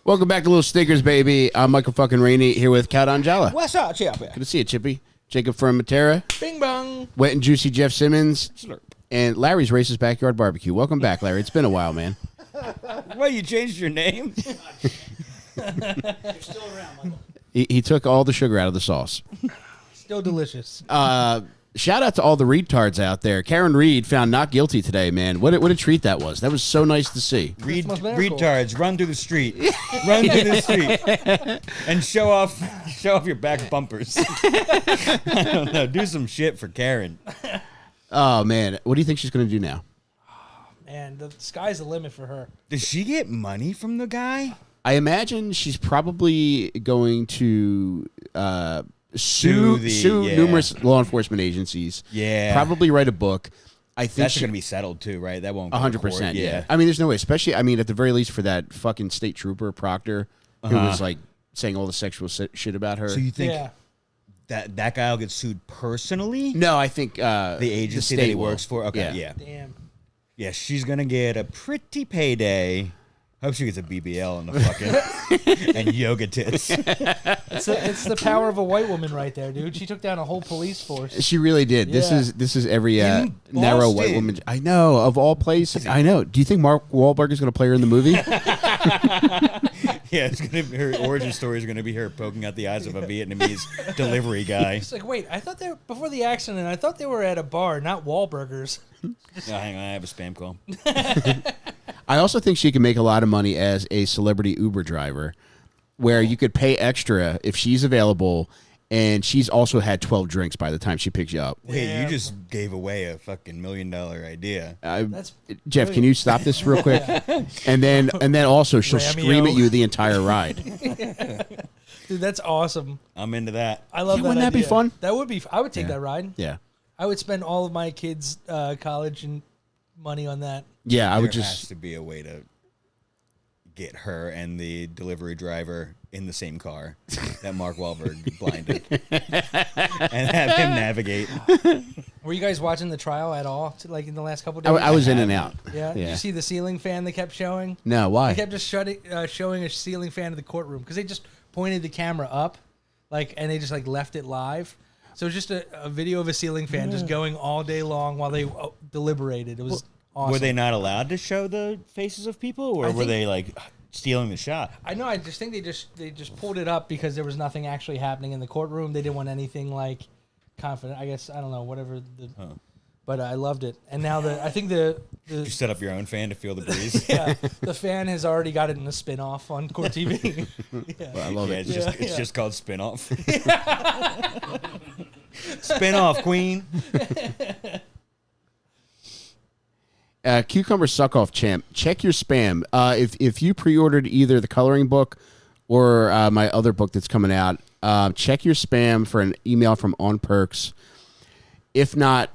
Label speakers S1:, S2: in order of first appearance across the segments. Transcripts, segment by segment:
S1: Welcome back to Little Stickers, baby. I'm Michael fucking Rainey here with Kat Angela.
S2: What's up, Chippy?
S1: Good to see you, Chippy. Jacob from Matera.
S2: Bing bong.
S1: Wet and Juicy Jeff Simmons.
S2: Slurp.
S1: And Larry's Racist Backyard Barbecue. Welcome back, Larry. It's been a while, man.
S2: Well, you changed your name?
S3: You're still around, Michael.
S1: He took all the sugar out of the sauce.
S3: Still delicious.
S1: Shout out to all the retards out there. Karen Reed found not guilty today, man. What a treat that was. That was so nice to see.
S2: Retards, run through the street. Run through the street. And show off your back bumpers. I don't know. Do some shit for Karen.
S1: Oh, man. What do you think she's going to do now?
S3: Man, the sky's the limit for her.
S2: Does she get money from the guy?
S1: I imagine she's probably going to sue numerous law enforcement agencies.
S2: Yeah.
S1: Probably write a book. I think
S2: that's going to be settled too, right? That won't go
S1: 100%. Yeah. I mean, there's no way. Especially, I mean, at the very least for that fucking state trooper Proctor who was like saying all the sexual shit about her.
S2: So you think that guy will get sued personally?
S1: No, I think
S2: the agency that he works for. Okay, yeah.
S3: Damn.
S2: Yeah, she's gonna get a pretty payday. Hope she gets a BBL in the fucking and yoga tits.
S3: It's the power of a white woman right there, dude. She took down a whole police force.
S1: She really did.
S3: Yeah.
S1: This is every narrow white woman. I know, of all places. I know. Do you think Mark Wahlberg is going to play her in the movie?
S2: Yeah, it's gonna be, her origin story is going to be her poking out the eyes of a Vietnamese delivery guy.
S3: It's like, wait, I thought they were, before the accident, I thought they were at a bar, not Wahlburgers.
S2: Oh, hang on, I have a spam call.
S1: I also think she can make a lot of money as a celebrity Uber driver, where you could pay extra if she's available, and she's also had 12 drinks by the time she picks you up.
S2: Wait, you just gave away a fucking $1 million idea.
S3: That's
S1: Jeff,
S3: good.
S1: can you stop this real quick? And then also she'll
S3: Rameo.
S1: scream at you the entire ride.
S3: Dude, that's awesome.
S2: I'm into that.
S3: I love
S1: Yeah,
S3: that.
S1: wouldn't that be
S3: idea.
S1: fun?
S3: That would be. I would take that ride.
S1: Yeah.
S3: I would spend all of my kids' college and money on that.
S1: Yeah, I would
S2: There
S1: just...
S2: has to be a way to get her and the delivery driver in the same car that Mark Wahlberg blinded and have him navigate.
S3: Were you guys watching the trial at all, like in the last couple of days?
S1: I was in and out.
S3: Yeah. Did you see the ceiling fan they kept showing?
S1: No, why?
S3: They kept just showing a ceiling fan to the courtroom because they just pointed the camera up, and they just left it live. So it was just a video of a ceiling fan just going all day long while they deliberated. It was awesome.
S2: Were they not allowed to show the faces of people, or were they stealing the shot?
S3: I know. I just think they just pulled it up because there was nothing actually happening in the courtroom. They didn't want anything confident. I guess I don't know. Whatever. But I loved it. And now I think the
S2: You set up your own fan to feel the breeze.
S3: yeah, the fan has already got it in a spin-off on Court TV. Yeah.
S1: Well, I love it.
S2: It's just called Spin-Off. Spin-Off, Queen.
S1: Cucumber Suck-Off Champ, check your spam. If you pre-ordered either the coloring book or my other book that's coming out, check your spam for an email from On Perks. If not,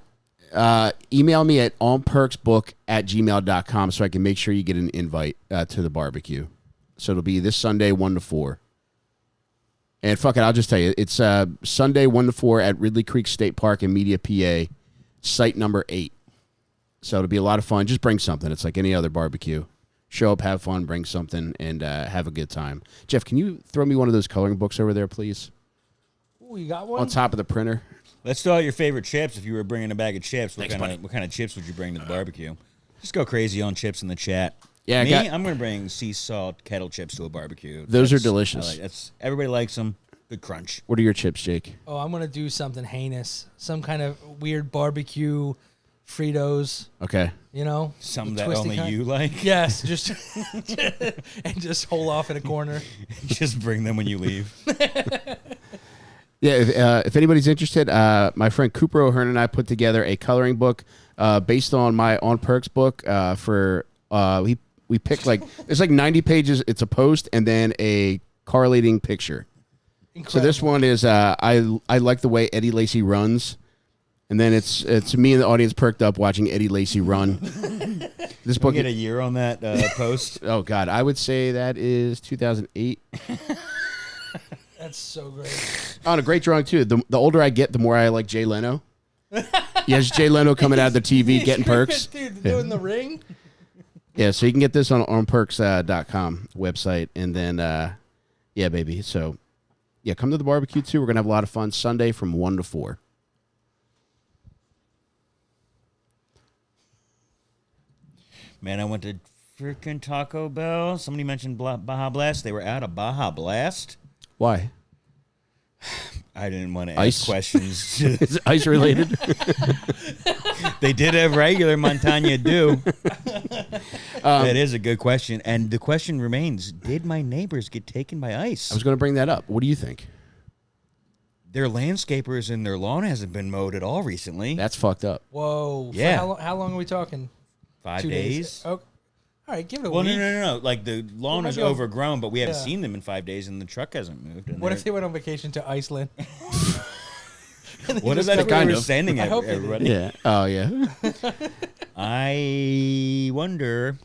S1: email me at onperksbook@gmail.com so I can make sure you get an invite to the barbecue. So it'll be this Sunday 1 to 4. And fuck it, I'll just tell you, it's Sunday 1 to 4 at Ridley Creek State Park in Media, PA, site number 8. So it'll be a lot of fun. Just bring something. It's like any other barbecue. Show up, have fun, bring something, and have a good time. Jeff, can you throw me one of those coloring books over there, please?
S3: Ooh, you got one?
S1: On top of the printer.
S2: Let's throw out your favorite chips. If you were bringing a bag of chips, what kind of chips would you bring to the barbecue? Just go crazy on chips in the chat.
S1: Yeah,
S2: I'm going to bring sea salt kettle chips to a barbecue.
S1: Those are delicious.
S2: Everybody likes them. Good crunch.
S1: What are your chips, Jake?
S3: Oh, I'm going to do something heinous. Some kind of weird barbecue Fritos.
S1: Okay.
S3: You know?
S2: Something that only you like?
S3: Yes. Just and just hole off in a corner.
S2: Just bring them when you leave.
S1: Yeah, if anybody's interested, my friend Cooper O'Hearn and I put together a coloring book based on my On Perks book. We picked it's 90 pages. It's a post and then a correlating picture.
S3: Incredible.
S1: So this one is I like the way Eddie Lacy runs, and then it's me and the audience perked up watching Eddie Lacy run. This book
S2: get a year on that post.
S1: Oh God, I would say that is 2008.
S3: That's so great.
S1: On a great drawing too. The older I get, the more I like Jay Leno. Yes, Jay Leno coming out of the TV getting perks.
S3: Dude, doing the ring.
S1: Yeah, so you can get this on perks.com website. And then, yeah, baby. So, yeah, come to the barbecue, too. We're going to have a lot of fun Sunday from 1 to 4.
S2: Man, I went to freaking Taco Bell. Somebody mentioned Baja Blast. They were out of Baja Blast.
S1: Why?
S2: I didn't want to
S1: Ice?
S2: ask questions.
S1: Is it ice related?
S2: They did have regular Montana Dew. That is a good question. And the question remains, did my neighbors get taken by ice?
S1: I was going to bring that up. What do you think?
S2: Their landscapers and their lawn hasn't been mowed at all recently.
S1: That's fucked up.
S3: Whoa. For
S2: Yeah.
S3: how long are we talking?
S2: 5
S3: 2
S2: days.
S3: Oh, all right, give it a
S2: Well,
S3: week.
S2: no. Like, the lawn
S3: Well,
S2: is
S3: maybe I'll-
S2: overgrown, but we haven't
S3: Yeah.
S2: seen them in 5 days, and the truck hasn't moved. And
S3: What if they went on vacation to Iceland?
S2: What if
S3: just
S2: that's
S3: got
S2: what
S3: rid
S2: we're
S3: of-
S2: sending
S3: I hope they did.
S2: everybody?
S1: Yeah. Oh, yeah.
S2: I wonder.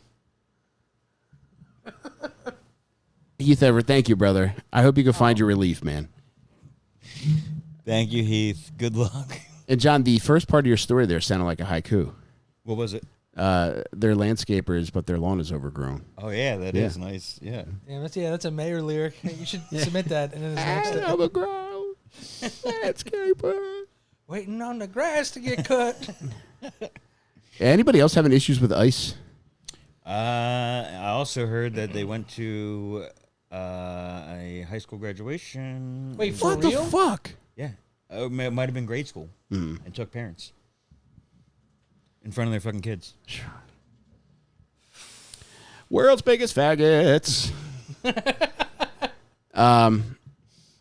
S1: Heath Everett, thank you, brother. I hope you can find your relief, man.
S2: Thank you, Heath. Good luck.
S1: And, John, the first part of your story there sounded like a haiku.
S2: What was it?
S1: They're landscapers, but their lawn is overgrown.
S2: Oh, yeah, that is nice. Yeah.
S3: That's a mayor lyric. You should submit that. And then his next
S1: Overgrown landscaper.
S3: waiting on the grass to get cut.
S1: Anybody else having issues with ice?
S2: I also heard that they went to a high school graduation.
S3: Wait, for
S1: What
S3: real?
S1: the fuck?
S2: Yeah. It might have been grade school. And took parents. In front of their fucking kids.
S1: World's biggest faggots.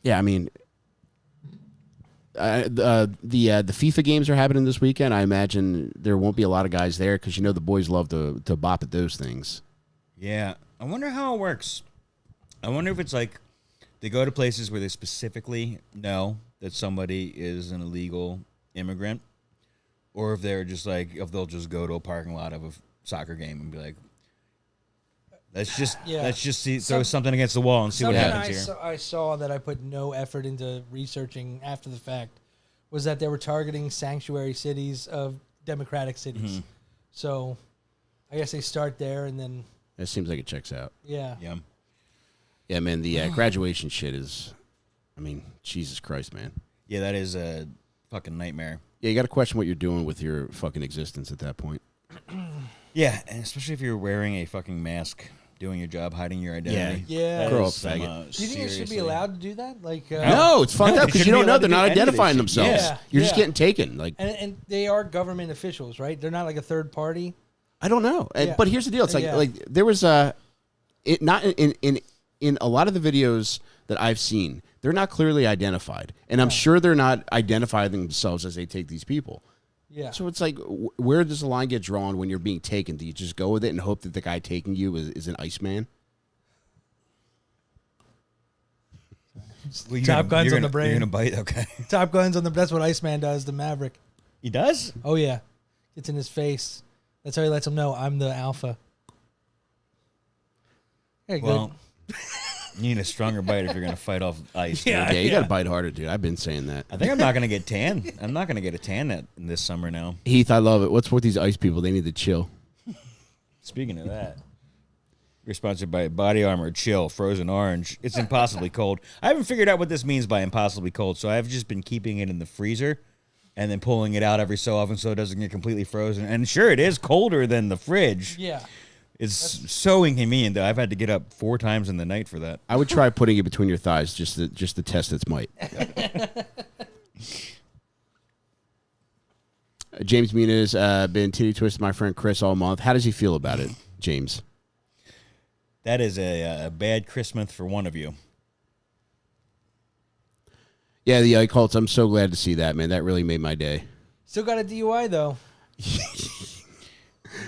S1: Yeah, I mean, the FIFA games are happening this weekend. I imagine there won't be a lot of guys there because the boys love to bop at those things.
S2: Yeah. I wonder how it works. I wonder if it's like they go to places where they specifically know that somebody is an illegal immigrant, or if they're just like, if they'll just go to a parking lot of a soccer game and be like, let's just throw something against the wall and see what happens here.
S3: I saw that I put no effort into researching after the fact was that they were targeting sanctuary cities of democratic cities. So I guess they start there and then
S1: It seems like it checks out.
S3: yeah.
S1: Yeah, man, the graduation shit is, I mean, Jesus Christ, man.
S2: Yeah, that is a fucking nightmare.
S1: Yeah, you got to question what you're doing with your fucking existence at that point.
S2: Yeah, and especially if you're wearing a fucking mask, doing your job, hiding your identity.
S3: Yeah.
S2: That
S1: Grow
S2: is
S1: up,
S2: some,
S1: faggot.
S3: Do you think it should be allowed to do that? Like
S1: No, it's fucked up because you don't know. They're not identifying
S2: themselves.
S1: themselves.
S3: Yeah,
S1: You're just
S3: yeah.
S1: getting taken. Like,
S3: and they are government officials, right? They're not like a third party.
S1: I don't know.
S3: Yeah.
S1: But here's the deal. It's like
S3: Yeah.
S1: like there was not in a lot of the videos that I've seen, they're not clearly identified, and I'm sure they're not identifying themselves as they take these people.
S3: Yeah.
S1: So it's like, where does the line get drawn when you're being taken? Do you just go with it and hope that the guy taking you is an Iceman?
S2: Well,
S3: Top Gun's on the brain.
S2: You're gonna bite, okay?
S3: Top Guns on the. That's what Iceman does. The Maverick.
S2: He does.
S3: Oh yeah, it's in his face. That's how he lets him know I'm the alpha. Yeah, good.
S2: Well, you need a stronger bite if you're gonna fight off ice. dude.
S1: Yeah, you got to bite harder, dude. I've been saying that.
S2: I think I'm not gonna get tan. I'm not gonna get a tan this summer now.
S1: Heath, I love it. What's with these ice people? They need to chill.
S2: Speaking of that, we're sponsored by Body Armor Chill Frozen Orange. It's impossibly cold. I haven't figured out what this means by impossibly cold, so I've just been keeping it in the freezer and then pulling it out every so often so it doesn't get completely frozen. And sure, it is colder than the fridge.
S3: Yeah.
S2: It's so inconvenient that I've had to get up 4 times in the night for that.
S1: I would try putting it between your thighs just to test its might. James Mina's been titty twisting my friend Chris all month. How does he feel about it, James?
S2: That is a bad Christmas for one of you.
S1: Yeah, the Colts. I'm so glad to see that, man. That really made my day.
S3: Still got a DUI though.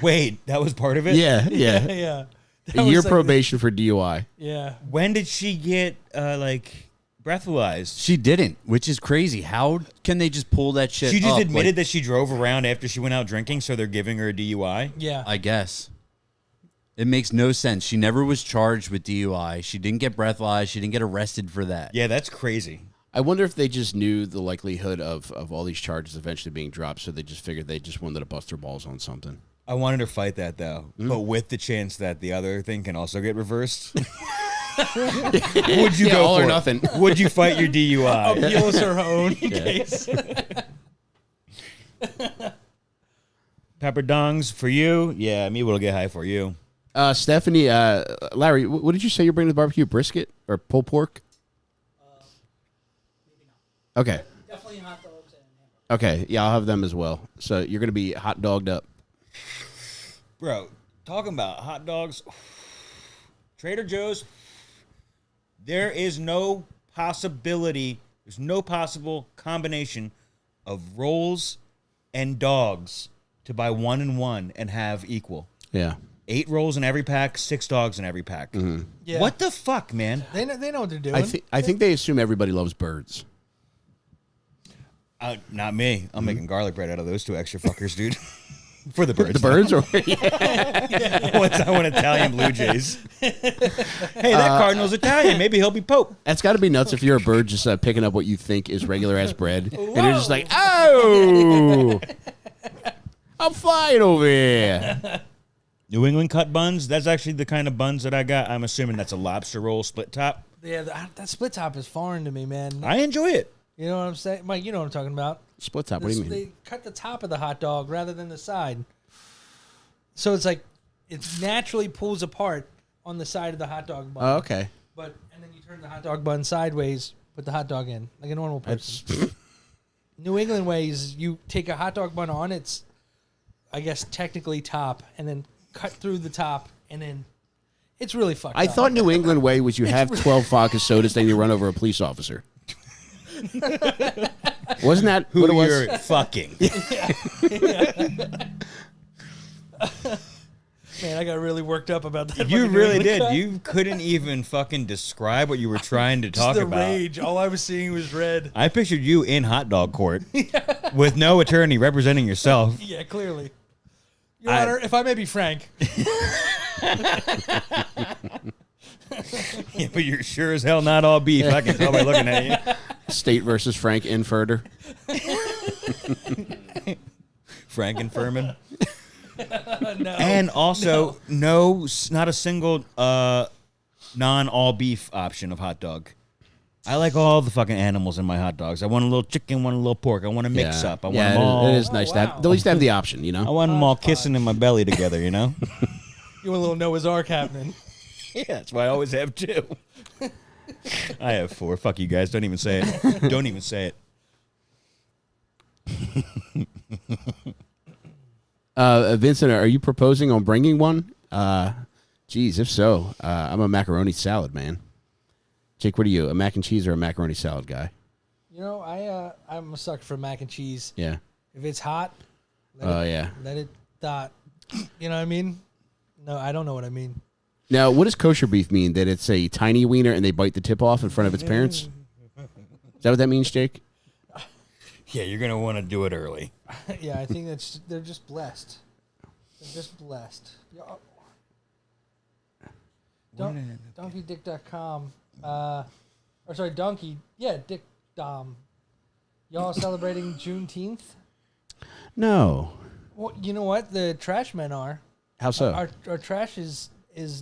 S2: Wait, that was part of it?
S1: Yeah.
S3: Yeah.
S1: A year probation for DUI.
S3: Yeah.
S2: When did she get, breathalyzed?
S4: She didn't, which is crazy. How can they just pull that shit
S2: She just
S4: up?
S2: admitted that she drove around after she went out drinking, so they're giving her a DUI?
S3: Yeah.
S4: I guess. It makes no sense. She never was charged with DUI. She didn't get breathalyzed. She didn't get arrested for that.
S2: Yeah, that's crazy.
S1: I wonder if they just knew the likelihood of all these charges eventually being dropped, so they just figured they just wanted to bust their balls on something.
S2: I wanted to fight that though, but with the chance that the other thing can also get reversed. Would you go
S1: all
S2: for
S1: or
S2: it?
S1: nothing?
S2: Would you fight your DUI?
S3: Appeals her own case.
S2: Pepper dongs for you? Yeah, me will get high for you.
S1: Stephanie, Larry, what did you say you're bringing to the barbecue? Brisket or pulled pork?
S5: Maybe not.
S1: Okay.
S5: Definitely hot dogs and hamburgers.
S1: Okay. Yeah, I'll have them as well. So you're going to be hot dogged up.
S2: Bro, talking about hot dogs, Trader Joe's, there is no possibility, there's no possible combination of rolls and dogs to buy 1 and 1 and have equal.
S1: Yeah.
S2: 8 rolls in every pack, 6 dogs in every pack.
S3: Yeah.
S2: What the fuck, man?
S3: They know what they're doing.
S1: I think they assume everybody loves birds.
S2: Not me. I'm making garlic bread out of those 2 extra fuckers, dude. For the birds.
S1: The birds or
S2: I want Italian Blue Jays. Hey, that Cardinal's Italian. Maybe he'll be Pope.
S1: That's got to be nuts if you're a bird just picking up what you think is regular ass bread, and you're just like, oh, I'm flying over here.
S2: New England cut buns. That's actually the kind of buns that I got. I'm assuming that's a lobster roll split top.
S3: Yeah, that split top is foreign to me, man.
S2: I enjoy it.
S3: You know what I'm saying? Mike, you know what I'm talking about.
S1: Split top. What do you mean?
S3: They cut the top of the hot dog rather than the side. So it's like it naturally pulls apart on the side of the hot dog bun.
S1: Oh, okay.
S3: And then you turn the hot dog bun sideways, put the hot dog in like a normal person. New England ways, you take a hot dog bun on its, I guess technically top, and then cut through the top, and then it's really fucked
S1: I
S3: up.
S1: thought New England way was you have 12 vodka sodas, then you run over a police officer. Wasn't that
S2: Who
S1: what it was?
S2: you're fucking.
S3: Man, I got really worked up about that.
S2: You
S3: fucking
S2: really
S3: New England
S2: did.
S3: cut.
S2: You couldn't even fucking describe what you were trying to
S3: Just
S2: talk
S3: the
S2: about.
S3: rage. All I was seeing was red.
S2: I pictured you in hot dog court with no attorney representing yourself.
S3: Yeah, clearly. Your Honor, if I may be frank.
S2: Yeah, but you're sure as hell not all beef. I can tell by looking at you.
S1: State versus Frank Infurter.
S2: Frankenfurman.
S3: No.
S2: And also, not a single non-all beef option of hot dog. I like all the fucking animals in my hot dogs. I want a little chicken, want a little pork. I want a mix up. I want them all.
S1: It is nice to have,
S3: wow.
S1: at least have the option, you
S2: I
S1: know?
S2: want them all kissing in my belly together, you know?
S3: You want a little Noah's Ark happening.
S2: Yeah, that's why I always have 2. I have 4. Fuck you guys. Don't even say it. Don't even say it.
S1: Vincent, are you proposing on bringing one? Geez, if so, I'm a macaroni salad man. Jake, what are you, a mac and cheese or a macaroni salad guy?
S3: You know, I'm a sucker for mac and cheese.
S1: Yeah.
S3: If it's hot,
S1: Yeah.
S3: let it dot. You know what I mean? No, I don't know what I mean.
S1: Now, what does kosher beef mean? That it's a tiny wiener and they bite the tip off in front of its parents? Is that what that means, Jake?
S2: Yeah, you're going to want to do it early.
S3: Yeah, I think they're just blessed. They're just blessed. DonkeyDick.com. Or sorry, Donkey. Yeah, Dick Dom. Y'all celebrating Juneteenth?
S1: No.
S3: Well, you know what? The trash men are.
S1: How so?
S3: Our trash is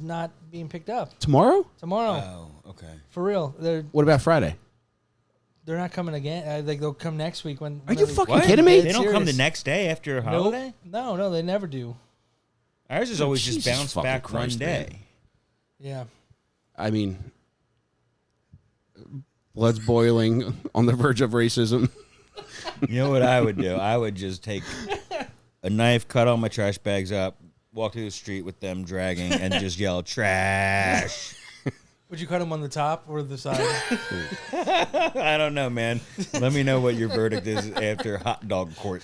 S3: not being picked up
S1: Tomorrow?
S3: tomorrow.
S2: Oh, okay.
S3: For real.
S1: What about Friday?
S3: They're not coming again. They'll come next week when.
S1: Are you
S3: whenever-
S1: fucking kidding me?
S2: They don't come the
S3: Serious.
S2: next day after a
S3: Nope.
S2: holiday?
S3: No, they never do.
S2: Ours is always just
S1: Jesus
S2: bounce
S1: fucking
S2: back
S1: Christ,
S2: one day.
S1: man.
S3: Yeah.
S1: I mean, blood's boiling on the verge of racism.
S2: You know what I would do? I would just take a knife, cut all my trash bags up, walk through the street with them dragging, and just yell, trash.
S3: Would you cut them on the top or the side?
S2: I don't know, man. Let me know what your verdict is after hot dog court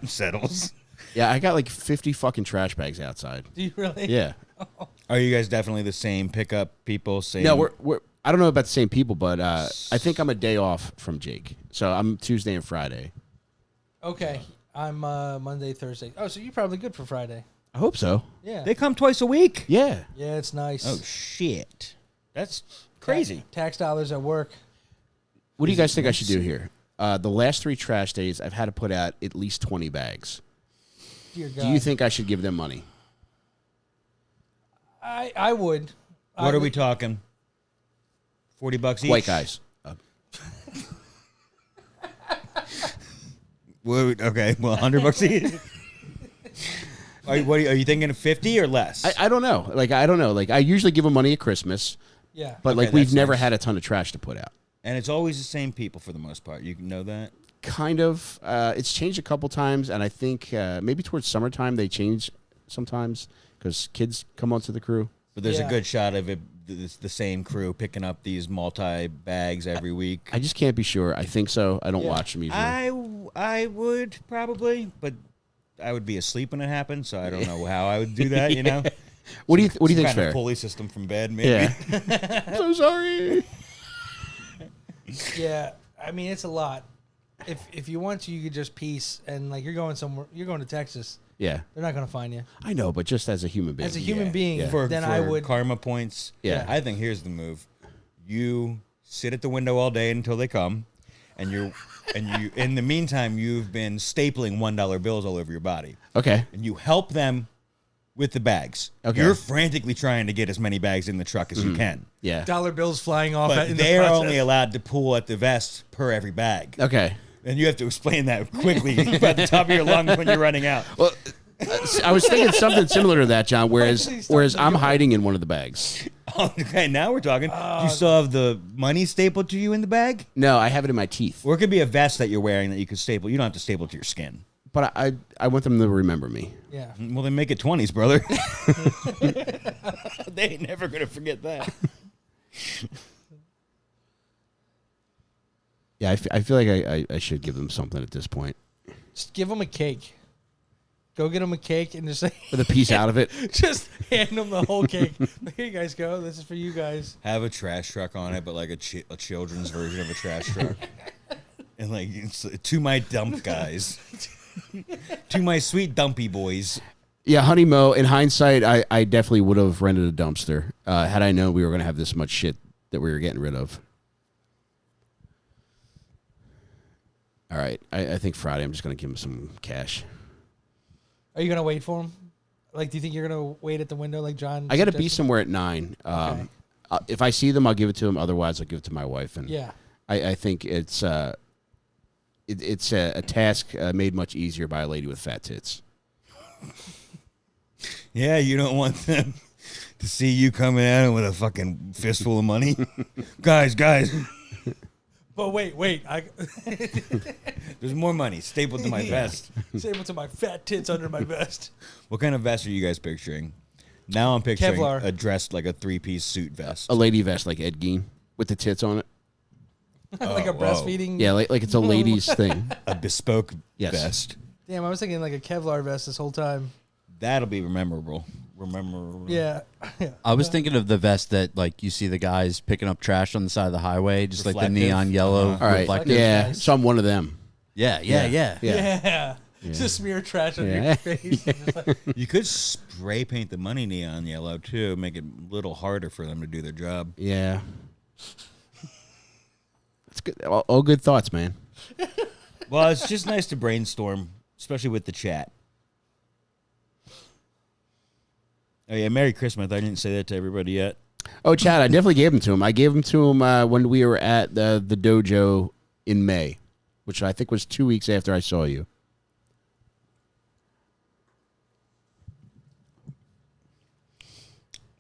S2: settles.
S1: Yeah, I got like 50 fucking trash bags outside.
S3: Do you really?
S1: Yeah.
S2: Are you guys definitely the same pickup people? Same?
S1: No, we're I don't know about the same people, but I think I'm a day off from Jake. So I'm Tuesday and Friday.
S3: Okay. I'm Monday, Thursday. Oh, so you're probably good for Friday.
S1: I hope so.
S3: Yeah.
S2: They come twice a week?
S1: Yeah.
S3: Yeah, it's nice.
S2: Oh, shit. That's crazy.
S3: Tax dollars at work.
S1: What do you guys think I should do here? The last 3 trash days, I've had to put out at least 20 bags.
S3: Dear God.
S1: Do you think I should give them money?
S3: I would.
S2: What are we talking? $40 each.
S1: White guys.
S2: Okay, well, $100 each. Are you thinking of 50 or less?
S1: I don't know. I don't know. I usually give them money at Christmas,
S3: Yeah.
S1: but
S2: Okay,
S1: we've
S2: that's
S1: never
S2: nice.
S1: had a ton of trash to put out.
S2: And it's always the same people for the most part. You know that?
S1: Kind of. It's changed a couple times, and I think maybe towards summertime they change sometimes because kids come onto the crew.
S2: But there's
S3: Yeah.
S2: a good shot of it. It's the same crew picking up these multi-bags every week.
S1: I just can't be sure. I think so. I don't
S3: Yeah.
S1: watch them usually.
S2: I would probably, but I would be asleep when it happened, so I don't know how I would do that. You know,
S1: What do you think's
S2: kind
S1: fair?
S2: of pulley system from bed, maybe.
S1: Yeah. I'm so sorry.
S3: Yeah. I mean, it's a lot. If you want to, you could just piece and you're going somewhere. You're going to Texas.
S1: Yeah,
S3: They're not going to find you.
S1: I know, but just as a human being.
S3: As a human
S2: Yeah.
S3: being,
S1: Yeah.
S3: then I would.
S2: karma points.
S1: Yeah.
S2: I think here's the move: you sit at the window all day until they come, and you in the meantime you've been stapling $1 bills all over your body,
S1: Okay.
S2: and you help them with the bags.
S1: Okay.
S2: You're frantically trying to get as many bags in the truck as you can,
S1: Yeah.
S3: Dollar bills flying off.
S2: but
S3: in the
S2: they're
S3: process.
S2: only allowed to pull at the vest per every bag,
S1: Okay.
S2: and you have to explain that quickly at the top of your lungs when you're running out.
S1: Well, I was thinking something similar to that, John. Whereas
S3: Please stop
S1: I'm hiding in one of the bags.
S2: Okay, now we're talking. Do you still have the money stapled to you in the bag?
S1: No, I have it in my teeth.
S2: Or it could be a vest that you're wearing that you could staple. You don't have to staple it to your skin.
S1: But I want them to remember me.
S3: Yeah.
S2: Well, then make it 20s, brother. They ain't never going to forget that.
S1: Yeah, I feel like I should give them something at this point.
S3: Just give them a cake. Go get them a cake and just say,
S1: With a piece out of it.
S3: just hand them the whole cake. Here you guys go. This is for you guys.
S2: Have a trash truck on it, but like a children's version of a trash truck. And it's, to my dump guys. To my sweet dumpy boys.
S1: Yeah, Honey Mo, in hindsight, I definitely would have rented a dumpster had I known we were going to have this much shit that we were getting rid of. All right. I think Friday I'm just going to give him some cash.
S3: Are you going to wait for them? Do you think you're going to wait at the window like John?
S1: I got to be
S3: suggested?
S1: somewhere at 9.
S3: Okay.
S1: If I see them, I'll give it to them. Otherwise, I'll give it to my wife. And
S3: Yeah.
S1: I think it's a task made much easier by a lady with fat tits.
S2: Yeah, you don't want them to see you coming at them with a fucking fistful of money. guys.
S3: But wait.
S2: There's more money stapled to my vest.
S3: Sable to my fat tits under my vest.
S2: What kind of vest are you guys picturing? Now I'm picturing
S3: Kevlar.
S2: a dressed like a 3-piece suit vest.
S1: A lady vest like Ed Gein with the tits on it.
S3: Like a
S2: whoa.
S3: breastfeeding.
S1: Yeah, like it's a lady's thing.
S2: A bespoke
S1: Yes.
S2: vest.
S3: Damn, I was thinking like a Kevlar vest this whole time.
S2: That'll be memorable.
S3: Yeah.
S4: I was thinking of the vest that you see the guys picking up trash on the side of the highway, just like the
S2: Reflective?
S4: neon yellow.
S1: All right.
S4: reflective.
S1: Yeah.
S3: Nice.
S1: So I'm one of them.
S4: Yeah.
S1: Yeah.
S3: Yeah. Just smear trash on
S1: Yeah.
S3: your face.
S2: You could spray paint the money neon yellow too, make it a little harder for them to do their job.
S1: Yeah. That's good. All good thoughts, man.
S2: Well, it's just nice to brainstorm, especially with the chat. Oh yeah, Merry Christmas. I didn't say that to everybody yet.
S1: Oh, Chad, I definitely gave them to him. I gave them to him when we were at the dojo in May, which I think was 2 weeks after I saw you.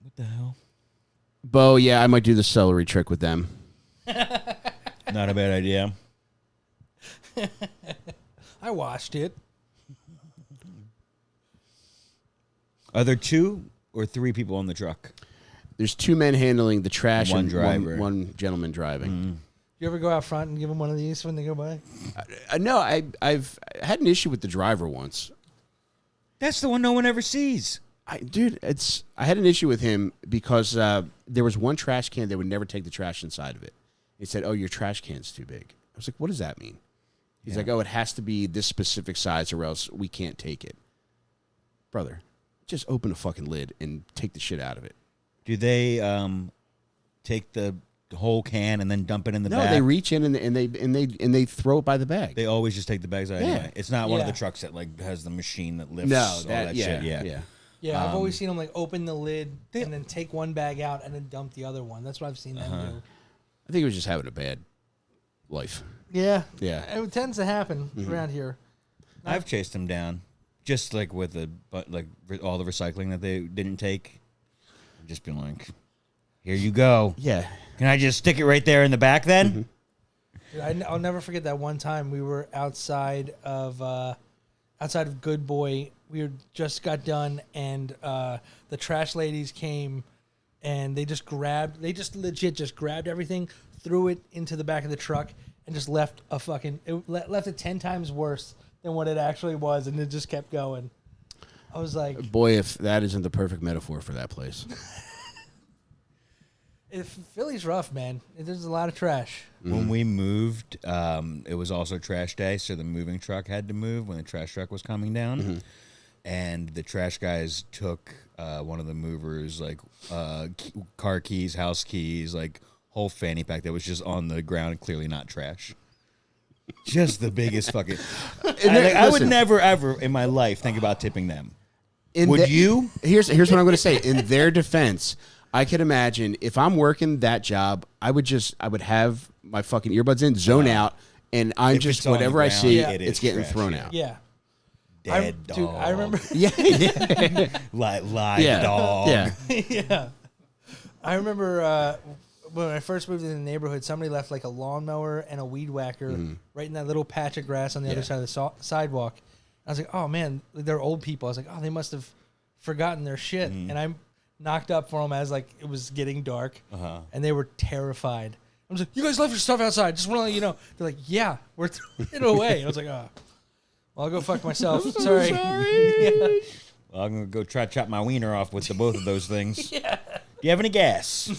S2: What the hell?
S1: Bo, yeah, I might do the celery trick with them.
S2: Not a bad idea.
S3: I watched it.
S2: Are there 2 or 3 people on the truck?
S1: There's 2 men handling the trash
S2: One
S1: and
S2: driver.
S1: one gentleman driving.
S3: You ever go out front and give them one of these when they go by?
S1: No, I've had an issue with the driver once.
S2: That's the one no one ever sees.
S1: I had an issue with him because there was one trash can that would never take the trash inside of it. He said, "Oh, your trash can's too big." I was like, "What does that mean?" He's like, "Oh, it has to be this specific size or else we can't take it." Brother, just open the fucking lid and take the shit out of it.
S2: Do they take the whole can and then dump it in the
S1: No,
S2: back?
S1: they reach in and they throw it by the bag.
S2: They always just take the bags out
S1: Yeah.
S2: anyway. It's not one of
S3: Yeah.
S2: the trucks that like has the machine that lifts
S1: no,
S2: all that shit.
S1: yeah.
S3: Yeah, I've always seen them like open the lid and then take one bag out and then dump the other one. That's what I've seen them do.
S1: I think he was just having a bad life.
S3: Yeah,
S1: Yeah.
S3: it tends to happen around here.
S2: I've chased them down, just like with all the recycling that they didn't take. I've just been like, here you go.
S1: Yeah.
S2: Can I just stick it right there in the back then?
S3: Dude, I'll never forget that one time we were outside of Good Boy. We just got done, and the trash ladies came, and they just legit just grabbed everything, threw it into the back of the truck, and just left left it 10 times worse than what it actually was, and it just kept going. I was like,
S1: Boy, if that isn't the perfect metaphor for that place.
S3: Philly's rough, man. There's a lot of trash.
S2: When we moved, it was also trash day, so the moving truck had to move when the trash truck was coming down. And the trash guys took one of the movers, like car keys, house keys, like whole fanny pack that was just on the ground, clearly not trash. Just the biggest fucking. I would
S1: listen.
S2: never, ever in my life think about tipping them. Would
S1: the-
S2: you?
S1: Here's what I'm going to say. In their defense, I could imagine if I'm working that job, I would have my fucking earbuds in, zone out, and I'm
S2: If
S1: just
S2: it's on the
S1: whatever I
S2: ground,
S1: see,
S2: it
S1: it's
S2: is
S1: getting
S2: trash,
S1: thrown
S2: yeah.
S1: out.
S3: Yeah.
S2: Dead dog.
S3: Dude, I remember.
S1: Yeah.
S2: Live
S1: Yeah.
S2: dog.
S1: Yeah.
S3: Yeah. I remember when I first moved in the neighborhood, somebody left like a lawnmower and a weed whacker right in that little patch of grass on the other side of the sidewalk. I was like, oh man, they're old people. I was like, oh, they must have forgotten their shit. And I knocked up for them as like it was getting dark, and they were terrified. I was like, you guys left your stuff outside. Just want to let you know. They're like, yeah, we're throwing it away. I was like, oh, well, I'll go fuck myself. Sorry. Yeah.
S2: Well, I'm gonna go try to chop my wiener off with both of those things. Yeah. Do you have any gas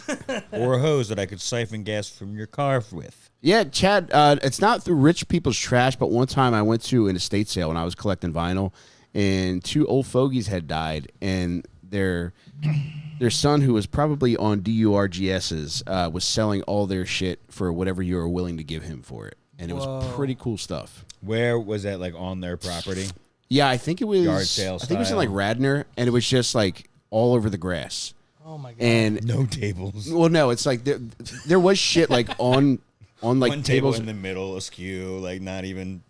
S2: or a hose that I could siphon gas from your car with?
S1: Yeah, Chad, it's not through rich people's trash, but one time I went to an estate sale when I was collecting vinyl, and 2 old fogies had died, and their son, who was probably on DURGS's, was selling all their shit for whatever you were willing to give him for it. And it was pretty cool stuff.
S2: Where was that? Like on their property?
S1: Yeah, I think it was
S2: Yard sale
S1: I think it was in
S2: style.
S1: like Radnor, and it was just like all over the grass.
S3: Oh my god.
S1: And
S2: No tables.
S1: well, no, it's like there was shit like on like
S2: One table
S1: tables.
S2: in the middle, askew, like not even.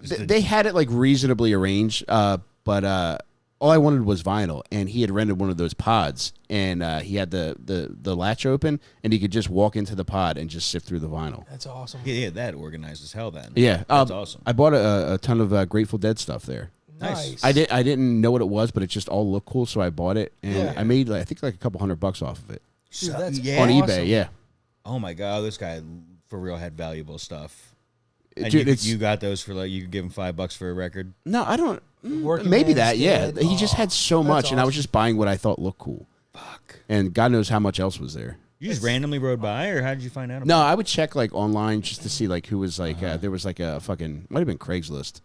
S1: They had it like reasonably arranged, but all I wanted was vinyl, and he had rented one of those pods, and he had the latch open, and he could just walk into the pod and just sift through the vinyl.
S3: That's awesome.
S2: Yeah, that organized as hell then.
S1: Yeah,
S2: That's awesome.
S1: I bought a ton of Grateful Dead stuff there.
S3: Nice.
S1: I didn't know what it was, but it just all looked cool, so I bought it, and
S3: Yeah.
S1: I made I think like a couple $100 off of it
S3: Dude, that's
S2: Yeah.
S1: on
S3: awesome.
S1: eBay. Yeah,
S2: Oh my god, this guy for real had valuable stuff. And
S1: dude, it's
S2: you got those for like you could give him $5 for a record.
S1: no, I don't.
S3: Working
S1: Maybe
S3: Man's
S1: that. Yeah,
S3: Dead.
S1: he just had so
S3: That's
S1: much, and I was
S3: awesome.
S1: just buying what I thought looked cool,
S2: Fuck.
S1: and God knows how much else was there.
S2: You just randomly rode by, or how did you find out?
S1: No,
S2: About
S1: I would check like online just to see like who was like there was like a fucking might have been Craigslist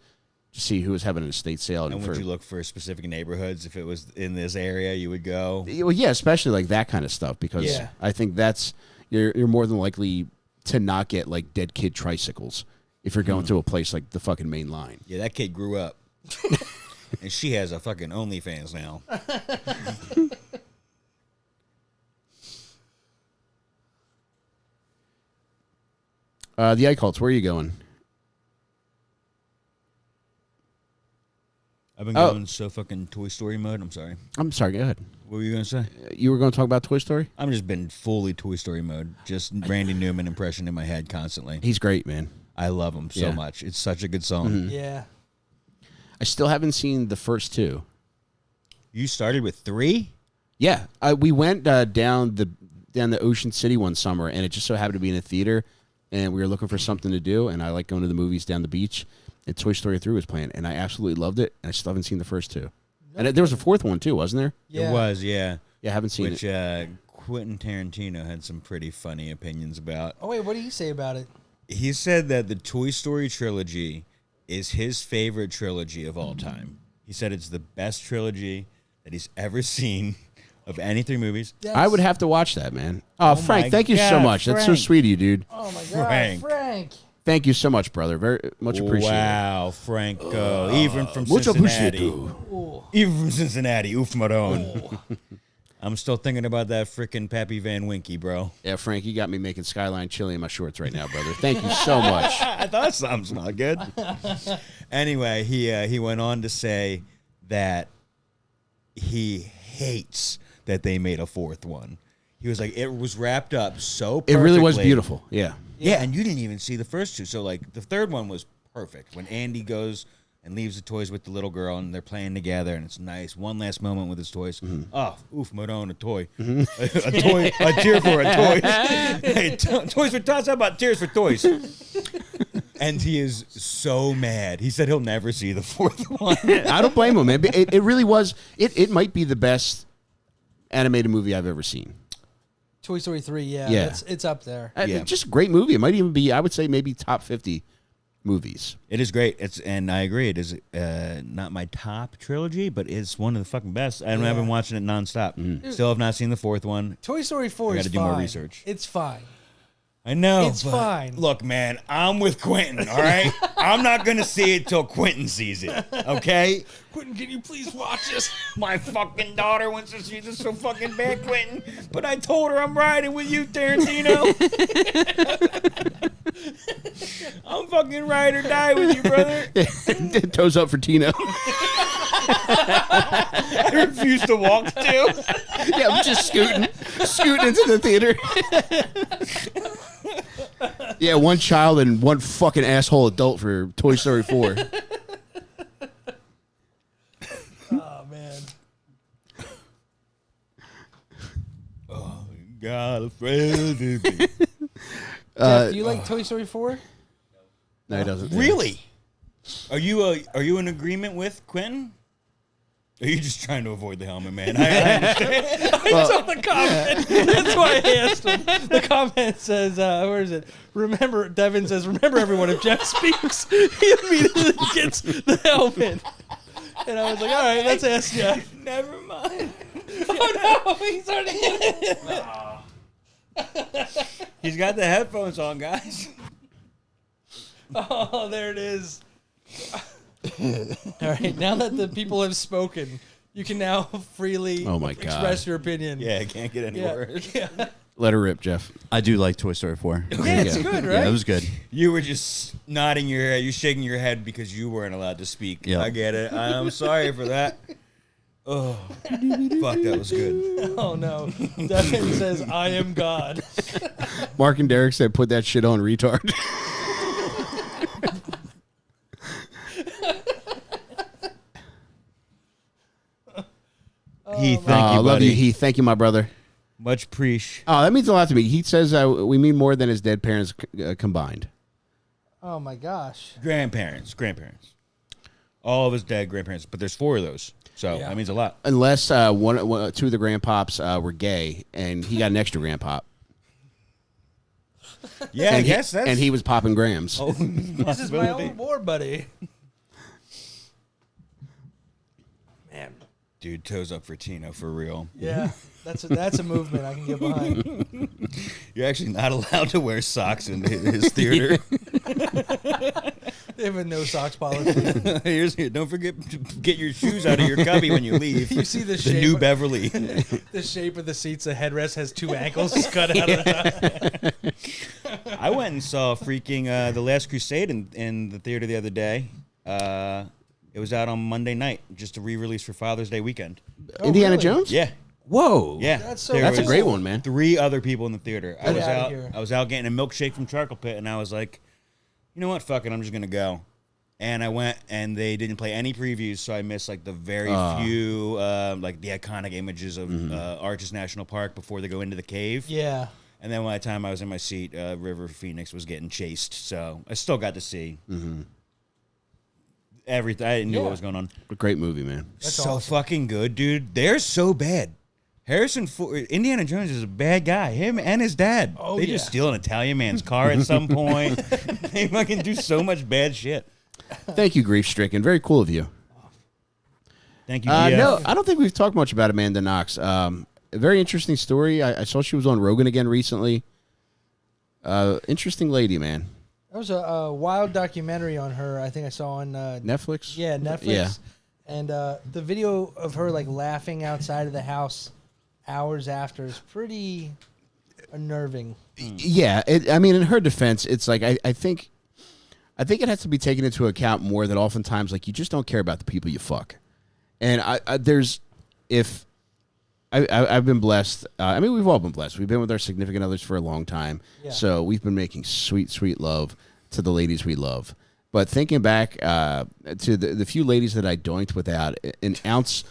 S1: to see who was having an estate sale
S2: it? And
S1: for
S2: would you look for specific neighborhoods? If it was in this area, you would go.
S1: well, yeah, especially like that kind of stuff because
S3: Yeah.
S1: I think that's you're more than likely to not get like dead kid tricycles if you're going to a place like the fucking main line.
S2: Yeah, that kid grew up, and she has a fucking OnlyFans now.
S1: The Eichholtz, where are you going?
S2: I've been
S1: Oh.
S2: going so fucking Toy Story mode. I'm sorry.
S1: I'm sorry, go ahead.
S2: What were you gonna say?
S1: You were going to talk about Toy Story?
S2: I'm just been fully Toy Story mode. Just Randy Newman impression in my head constantly.
S1: He's great, man.
S2: I love him so
S1: Yeah.
S2: much. It's such a good song.
S3: Yeah.
S1: I still haven't seen the first 2.
S2: You started with 3?
S1: Yeah, we went down the Ocean City one summer, and it just so happened to be in a theater, and we were looking for something to do, and I like going to the movies down the beach, and Toy Story 3 was playing, and I absolutely loved it, and I still haven't seen the first 2. And there was a 4th one, too, wasn't there?
S3: Yeah.
S2: It was, yeah.
S1: Yeah, I haven't seen
S2: Which
S1: it.
S2: Quentin Tarantino had some pretty funny opinions about.
S3: Oh wait, what do you say about it?
S2: He said that the Toy Story trilogy is his favorite trilogy of all time. He said it's the best trilogy that he's ever seen of any 3 movies.
S1: I would have to watch that, man. Oh, Frank,
S2: my
S1: thank you so
S2: God,
S1: much. That's so
S2: Frank.
S1: sweet of you, dude.
S3: Oh my God,
S2: Frank.
S3: Frank.
S1: Thank you so much, brother. Very much appreciated.
S2: Wow, Franco. Even from
S1: Mucho
S2: Cincinnati.
S1: appreciated.
S2: Even from Cincinnati. Oof, Marone. I'm still thinking about that freaking Pappy Van Winky, bro.
S1: Yeah, Frank, you got me making Skyline chili in my shorts right now, brother. Thank you so much.
S2: I thought something smelled good. Anyway, he went on to say that he hates that they made a 4th one. He was like, it was wrapped up so perfectly.
S1: It really was beautiful. Yeah.
S2: Yeah, and you didn't even see the first 2. So, like, the 3rd one was perfect. When Andy goes and leaves the toys with the little girl, and they're playing together, and it's nice. One last moment with his toys. Oh, oof, Madone, a toy. A toy, a tear for a toy. Hey, toys for tots, how about tears for toys? And he is so mad. He said he'll never see the 4th one.
S1: I don't blame him, man. It really was. It might be the best animated movie I've ever seen.
S3: Toy Story 3, yeah.
S1: Yeah.
S3: It's up there.
S2: Yeah.
S1: Just a great movie. It might even be, I would say, maybe top 50 movies.
S2: It is great. And I agree. It is not my top trilogy, but it's one of the fucking best. And I've been watching it nonstop. Still have not seen the 4th one.
S3: Toy Story 4
S2: I
S3: is
S2: gotta
S3: fine.
S2: do more research.
S3: It's fine.
S2: I know.
S3: It's fine.
S2: Look, man, I'm with Quentin, all right? I'm not going to see it till Quentin sees it, okay?
S3: Quentin, can you please watch this?
S2: My fucking daughter wants to see this so fucking bad, Quentin. But I told her I'm riding with you, Tarantino. I'm fucking ride or die with you, brother.
S1: Toes up for Tino.
S2: I refuse to walk too.
S1: Yeah, I'm just scooting into the theater. Yeah, one child and one fucking asshole adult for Toy Story 4.
S3: Oh, man.
S2: Oh, God, a friend.
S3: Jeff, do you like Toy Story 4?
S1: No, he doesn't.
S2: Really? Are you in agreement with Quentin? Are you just trying to avoid the helmet, man? I understand.
S3: I saw the comment. That's why I asked him. The comment says, where is it? Remember, Devin says, remember everyone, if Jeff speaks, he immediately gets the helmet. And I was like, all right, let's ask Jeff.
S2: Never mind.
S3: Oh, no, he's already in it.
S2: He's got the headphones on, guys.
S3: Oh, there it is. All right, now that the people have spoken, you can now freely express your opinion.
S2: Yeah, I can't get any worse.
S3: Yeah.
S1: Let her rip, Jeff.
S4: I do like Toy Story 4.
S3: Yeah, it's good, right?
S4: Yeah, it was good.
S2: You were just nodding your head. You're shaking your head because you weren't allowed to speak.
S4: Yeah.
S2: I get it. I'm sorry for that. Oh, fuck, that was good.
S3: Oh, no. Devin says, I am God.
S1: Mark and Derek said, put that shit on, retard.
S2: Heath, thank you, buddy.
S1: Love you, Heath. Thank you, my brother.
S2: Much preach.
S1: Oh, that means a lot to me. Heath says we mean more than his dead parents combined.
S3: Oh, my gosh.
S2: Grandparents. All of his dead grandparents, but there's 4 of those, so that means a lot.
S1: Unless two of the grandpops were gay, and he got an extra grandpop.
S2: Yeah, I guess that's...
S1: And he was popping grams.
S2: Oh,
S3: This is my old war buddy. Man.
S2: Dude, toes up for Tino, for real.
S3: Yeah, that's a movement I can get behind.
S2: You're actually not allowed to wear socks in his theater.
S3: They have a no socks policy.
S2: Don't forget to get your shoes out of your cubby when you leave.
S3: You see the
S2: the new
S3: shape-
S2: Beverly.
S3: The shape of the seats, the headrest has 2 ankles cut out of the top.
S2: I went and saw freaking The Last Crusade in the theater the other day. It was out on Monday night, just a re-release for Father's Day weekend.
S1: Indiana
S3: really?
S1: Jones?
S2: Yeah.
S1: Whoa.
S2: Yeah.
S3: That's so
S2: There
S1: That's a
S2: was
S1: great one, man.
S2: 3 other people in the theater.
S3: Get outta here.
S2: I was out getting a milkshake from Charcoal Pit, and I was like, you know what? Fuck it. I'm just going to go. And I went, and they didn't play any previews, so I missed like the very few, like the iconic images of Arches National Park before they go into the cave.
S3: Yeah.
S2: And then by the time I was in my seat, River Phoenix was getting chased, so I still got to see everything. I knew what was going on.
S1: A great movie, man.
S3: That's
S2: so
S3: awesome.
S2: fucking good, dude. They're so bad. Indiana Jones is a bad guy. Him and his dad.
S3: Oh,
S2: they just steal an Italian man's car at some point. They fucking do so much bad shit.
S1: Thank you, Grief Stricken. Very cool of you.
S2: Thank you.
S1: No, I don't think we've talked much about Amanda Knox. a very interesting story. I saw she was on Rogan again recently. Interesting lady, man.
S3: There was a wild documentary on her. I think I saw on
S1: Netflix.
S3: Yeah, Netflix.
S1: Yeah.
S3: And the video of her like laughing outside of the house hours after is pretty unnerving.
S1: Yeah, I mean, in her defense, it's like I think it has to be taken into account more that oftentimes like you just don't care about the people you fuck, and I've been blessed. I mean, we've all been blessed. We've been with our significant others for a long time, so we've been making sweet, sweet love to the ladies we love. But thinking back to the few ladies that I doinked without an ounce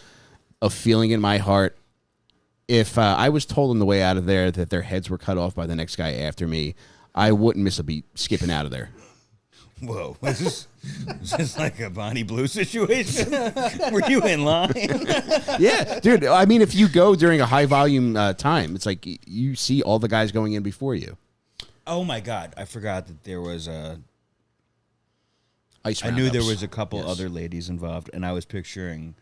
S1: of feeling in my heart, if I was told on the way out of there that their heads were cut off by the next guy after me, I wouldn't miss a beat skipping out of there.
S2: Whoa, is this like a Bonnie Blue situation? Were you in line?
S1: Yeah, dude. I mean, if you go during a high volume time, it's like you see all the guys going in before you.
S2: Oh my God, I forgot that there was a.
S1: Ice
S2: I knew there
S1: roundups.
S2: was a couple other ladies involved, and I was picturing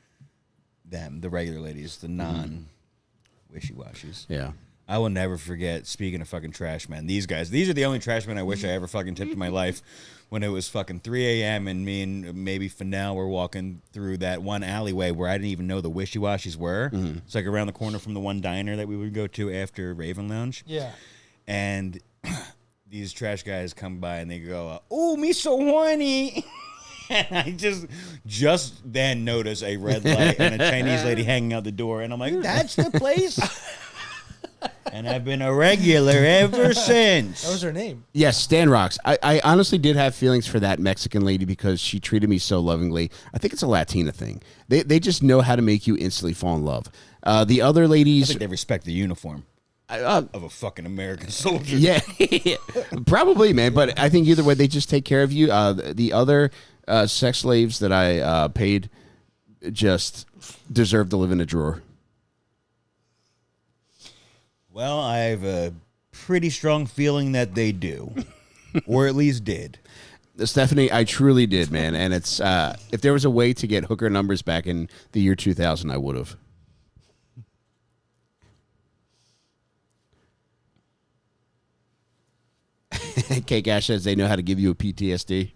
S2: them, the regular ladies, the non-wishy-washies.
S1: Yeah.
S2: I will never forget, speaking of fucking trash men, these guys, these are the only trash men I wish I ever fucking tipped in my life. When it was fucking 3 a.m. and me and maybe Fennell were walking through that one alleyway where I didn't even know the wishy-washies were. It's like around the corner from the one diner that we would go to after Raven Lounge.
S3: Yeah.
S2: And these trash guys come by and they go, "Oh, me so horny." And I just then notice a red light and a Chinese lady hanging out the door. And I'm like, that's the place? And I've been a regular ever since.
S3: That was her name.
S1: Yes, Stan Rocks. I honestly did have feelings for that Mexican lady because she treated me so lovingly. I think it's a Latina thing. They just know how to make you instantly fall in love. The other
S2: I
S1: ladies...
S2: think they respect the uniform of a fucking American soldier.
S1: Yeah, probably, man. But I think either way, they just take care of you. The other sex slaves that I paid just deserve to live in a drawer.
S2: Well, I have a pretty strong feeling that they do, or at least did.
S1: Stephanie, I truly did, man. And it's if there was a way to get hooker numbers back in the year 2000, I would have. Kate Ash says they know how to give you a PTSD.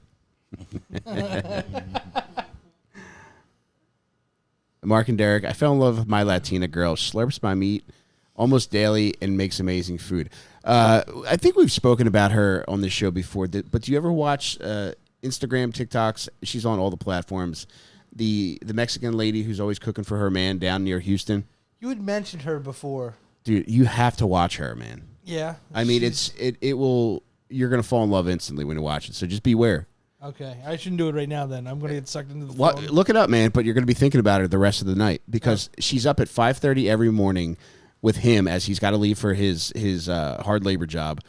S1: Mark and Derek, I fell in love with my Latina girl. Slurps my meat almost daily and makes amazing food. I think we've spoken about her on this show before, but do you ever watch Instagram, TikToks? She's on all the platforms. The Mexican lady who's always cooking for her man down near Houston.
S3: You had mentioned her before.
S1: Dude, you have to watch her, man.
S3: Yeah.
S1: I mean, it will. You're gonna fall in love instantly when you watch it. So just beware.
S3: Okay, I shouldn't do it right now. Then I'm gonna get sucked into the
S1: Well,
S3: phone.
S1: look it up, man. But you're gonna be thinking about it the rest of the night because she's up at 5:30 every morning with him as he's got to leave for his hard labor job,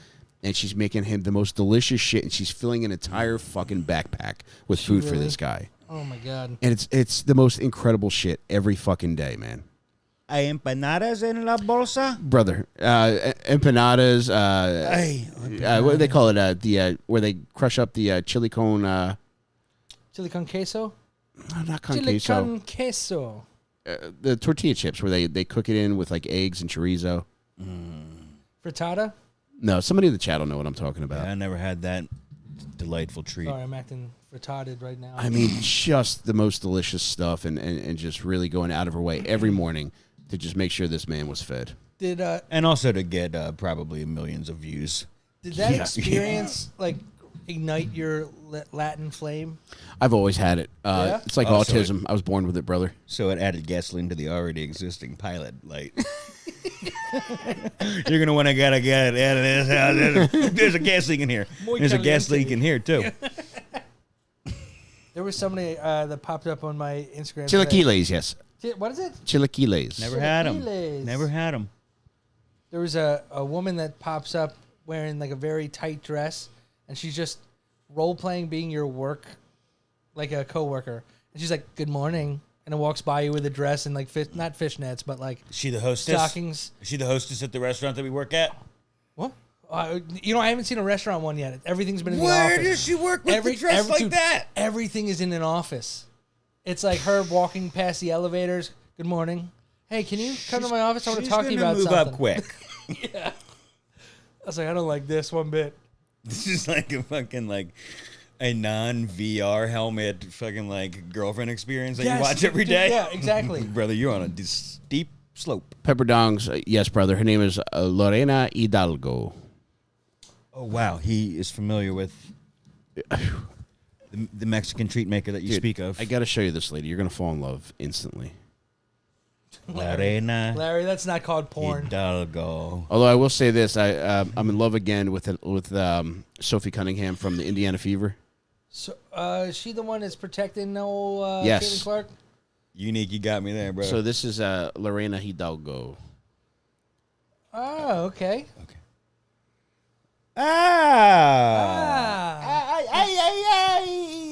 S1: and she's making him the most delicious shit, and she's filling an entire fucking backpack with food for this guy.
S3: Oh my god!
S1: And it's the most incredible shit every fucking day, man.
S2: ¿Hay empanadas en la bolsa?
S1: Brother, empanadas. What do they call it? Where they crush up the chili con.
S3: Chili con queso.
S1: No, not con
S3: Chili
S1: queso.
S3: con queso.
S1: The tortilla chips where they cook it in with like eggs and chorizo.
S3: Frittata.
S1: No, somebody in the chat will know what I'm talking about.
S2: I never had that delightful treat.
S3: Sorry, I'm acting frittated right now.
S1: I mean, just the most delicious stuff, and just really going out of her way every morning to just make sure this man was fed.
S3: Did
S2: And also to get probably millions of views.
S3: did that experience like ignite your Latin flame?
S1: I've always had it.
S3: Yeah?
S1: It's like
S2: Oh, so
S1: autism. I was born with it, brother.
S2: So it added gasoline to the already existing pilot light. You're going to want to get it out of this house. There's a gas leak in here.
S3: Muy
S2: There's a gas
S3: caliente.
S2: leak in here, too.
S3: There was somebody that popped up on my Instagram. today.
S1: Chilaquiles, yes.
S3: What is it?
S1: Chilaquiles.
S2: Never had them.
S3: Chilaquiles.
S2: Never had them.
S3: There was a woman that pops up wearing like a very tight dress, and she's just role playing being your work, like a coworker. And she's like, "Good morning," and it walks by you with a dress and like not fishnets, but like
S2: Is she the hostess?
S3: stockings.
S2: Is she the hostess at the restaurant that we work at?
S3: What? I haven't seen a restaurant one yet. Everything's been in the
S2: Where
S3: office.
S2: does she work with the dress like
S3: dude,
S2: that?
S3: Everything is in an office. It's like her walking past the elevators. Good morning. Hey, can you come to my office? I want to
S2: She's
S3: talk to you
S2: gonna
S3: about
S2: move
S3: something.
S2: up quick.
S3: I was like, I don't like this one bit.
S2: This is like a fucking like a non-VR helmet fucking like girlfriend experience that you watch every day.
S3: Yeah, exactly.
S2: Brother, you're on a steep slope.
S1: Pepper Dongs, yes, brother. Her name is Lorena Hidalgo.
S2: Oh wow, he is familiar with the Mexican treat maker that you
S1: Dude,
S2: speak of.
S1: I got to show you this lady. You're gonna fall in love instantly.
S2: Lorena
S3: Larry, that's not called porn.
S2: Hidalgo.
S1: Although I will say this, I'm in love again with Sophie Cunningham from the Indiana Fever.
S3: So, is she the one that's protecting old
S1: Yes.
S3: Caitlin Clark?
S2: Unique, you got me there, bro.
S1: So this is Lorena Hidalgo.
S3: Oh, okay.
S2: okay.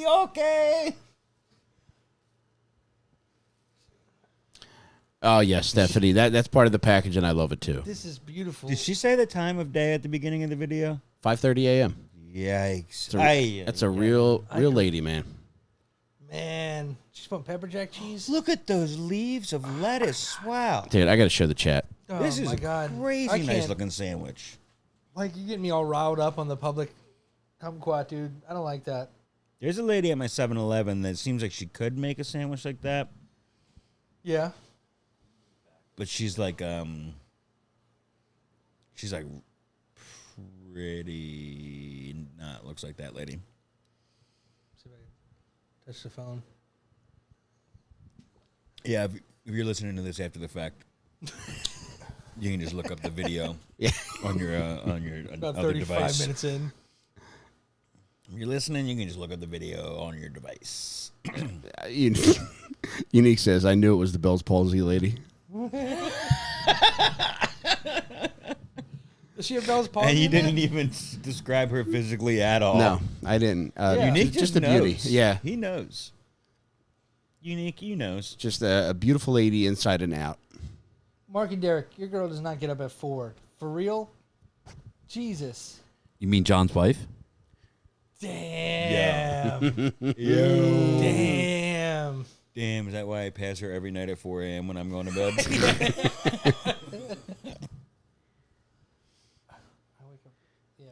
S2: Okay.
S1: Oh yes, Stephanie. That's part of the package, and I love it too.
S3: This is beautiful.
S2: Did she say the time of day at the beginning of the video?
S1: 5:30 a.m.
S2: Yikes.
S1: That's a real lady, man.
S3: Man, she's putting pepper jack cheese.
S2: Look at those leaves of lettuce. Wow.
S1: Dude, I got to show the chat.
S3: Oh,
S2: This is
S3: my
S2: a
S3: God.
S2: crazy
S3: I
S2: nice
S3: can't-
S2: looking sandwich.
S3: Like, you're getting me all riled up on the public kumquat, dude. I don't like that.
S2: There's a lady at my 7-Eleven that seems like she could make a sandwich like that,
S3: Yeah.
S2: but she's like pretty not looks like that lady.
S3: See if I can touch the phone.
S2: Yeah, if you're listening to this after the fact, you can just look up the video
S1: Yeah.
S2: on your
S3: About
S2: other
S3: 35
S2: device.
S3: minutes in.
S2: If you're listening, you can just look up the video on your device.
S1: Unique says, "I knew it was the Bell's palsy lady."
S3: Does she have Bell's palsy?
S2: And you
S3: in there?
S2: didn't even describe her physically at all.
S1: No, I didn't.
S3: Yeah.
S2: Unique
S1: just the beauty.
S2: knows.
S1: Yeah,
S2: He knows. Unique, you knows.
S1: just a beautiful lady inside and out.
S3: Mark and Derek, your girl does not get up at 4. For real? Jesus.
S4: You mean John's wife?
S3: Damn.
S2: Yo.
S3: Damn.
S2: Damn, is that why I pass her every night at 4 a.m. when I'm going to bed?
S3: I wake up. Yeah.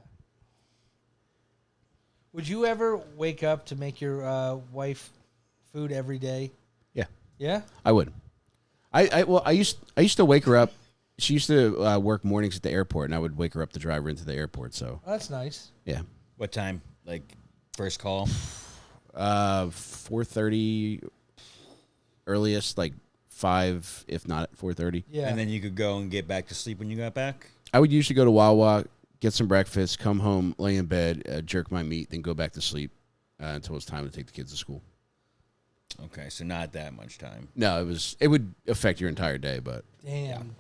S3: Would you ever wake up to make your wife food every day?
S1: Yeah,
S3: Yeah?
S1: I would. I used to wake her up. She used to work mornings at the airport, and I would wake her up to drive her into the airport. So
S3: Oh, that's nice.
S1: yeah,
S2: What time? Like, first call?
S1: 4:30 earliest, like 5, if not 4:30.
S3: Yeah.
S2: And then you could go and get back to sleep when you got back?
S1: I would usually go to Wawa, get some breakfast, come home, lay in bed, jerk my meat, then go back to sleep until it's time to take the kids to school.
S2: Okay, so not that much time.
S1: No, it would affect your entire day, but
S3: Damn.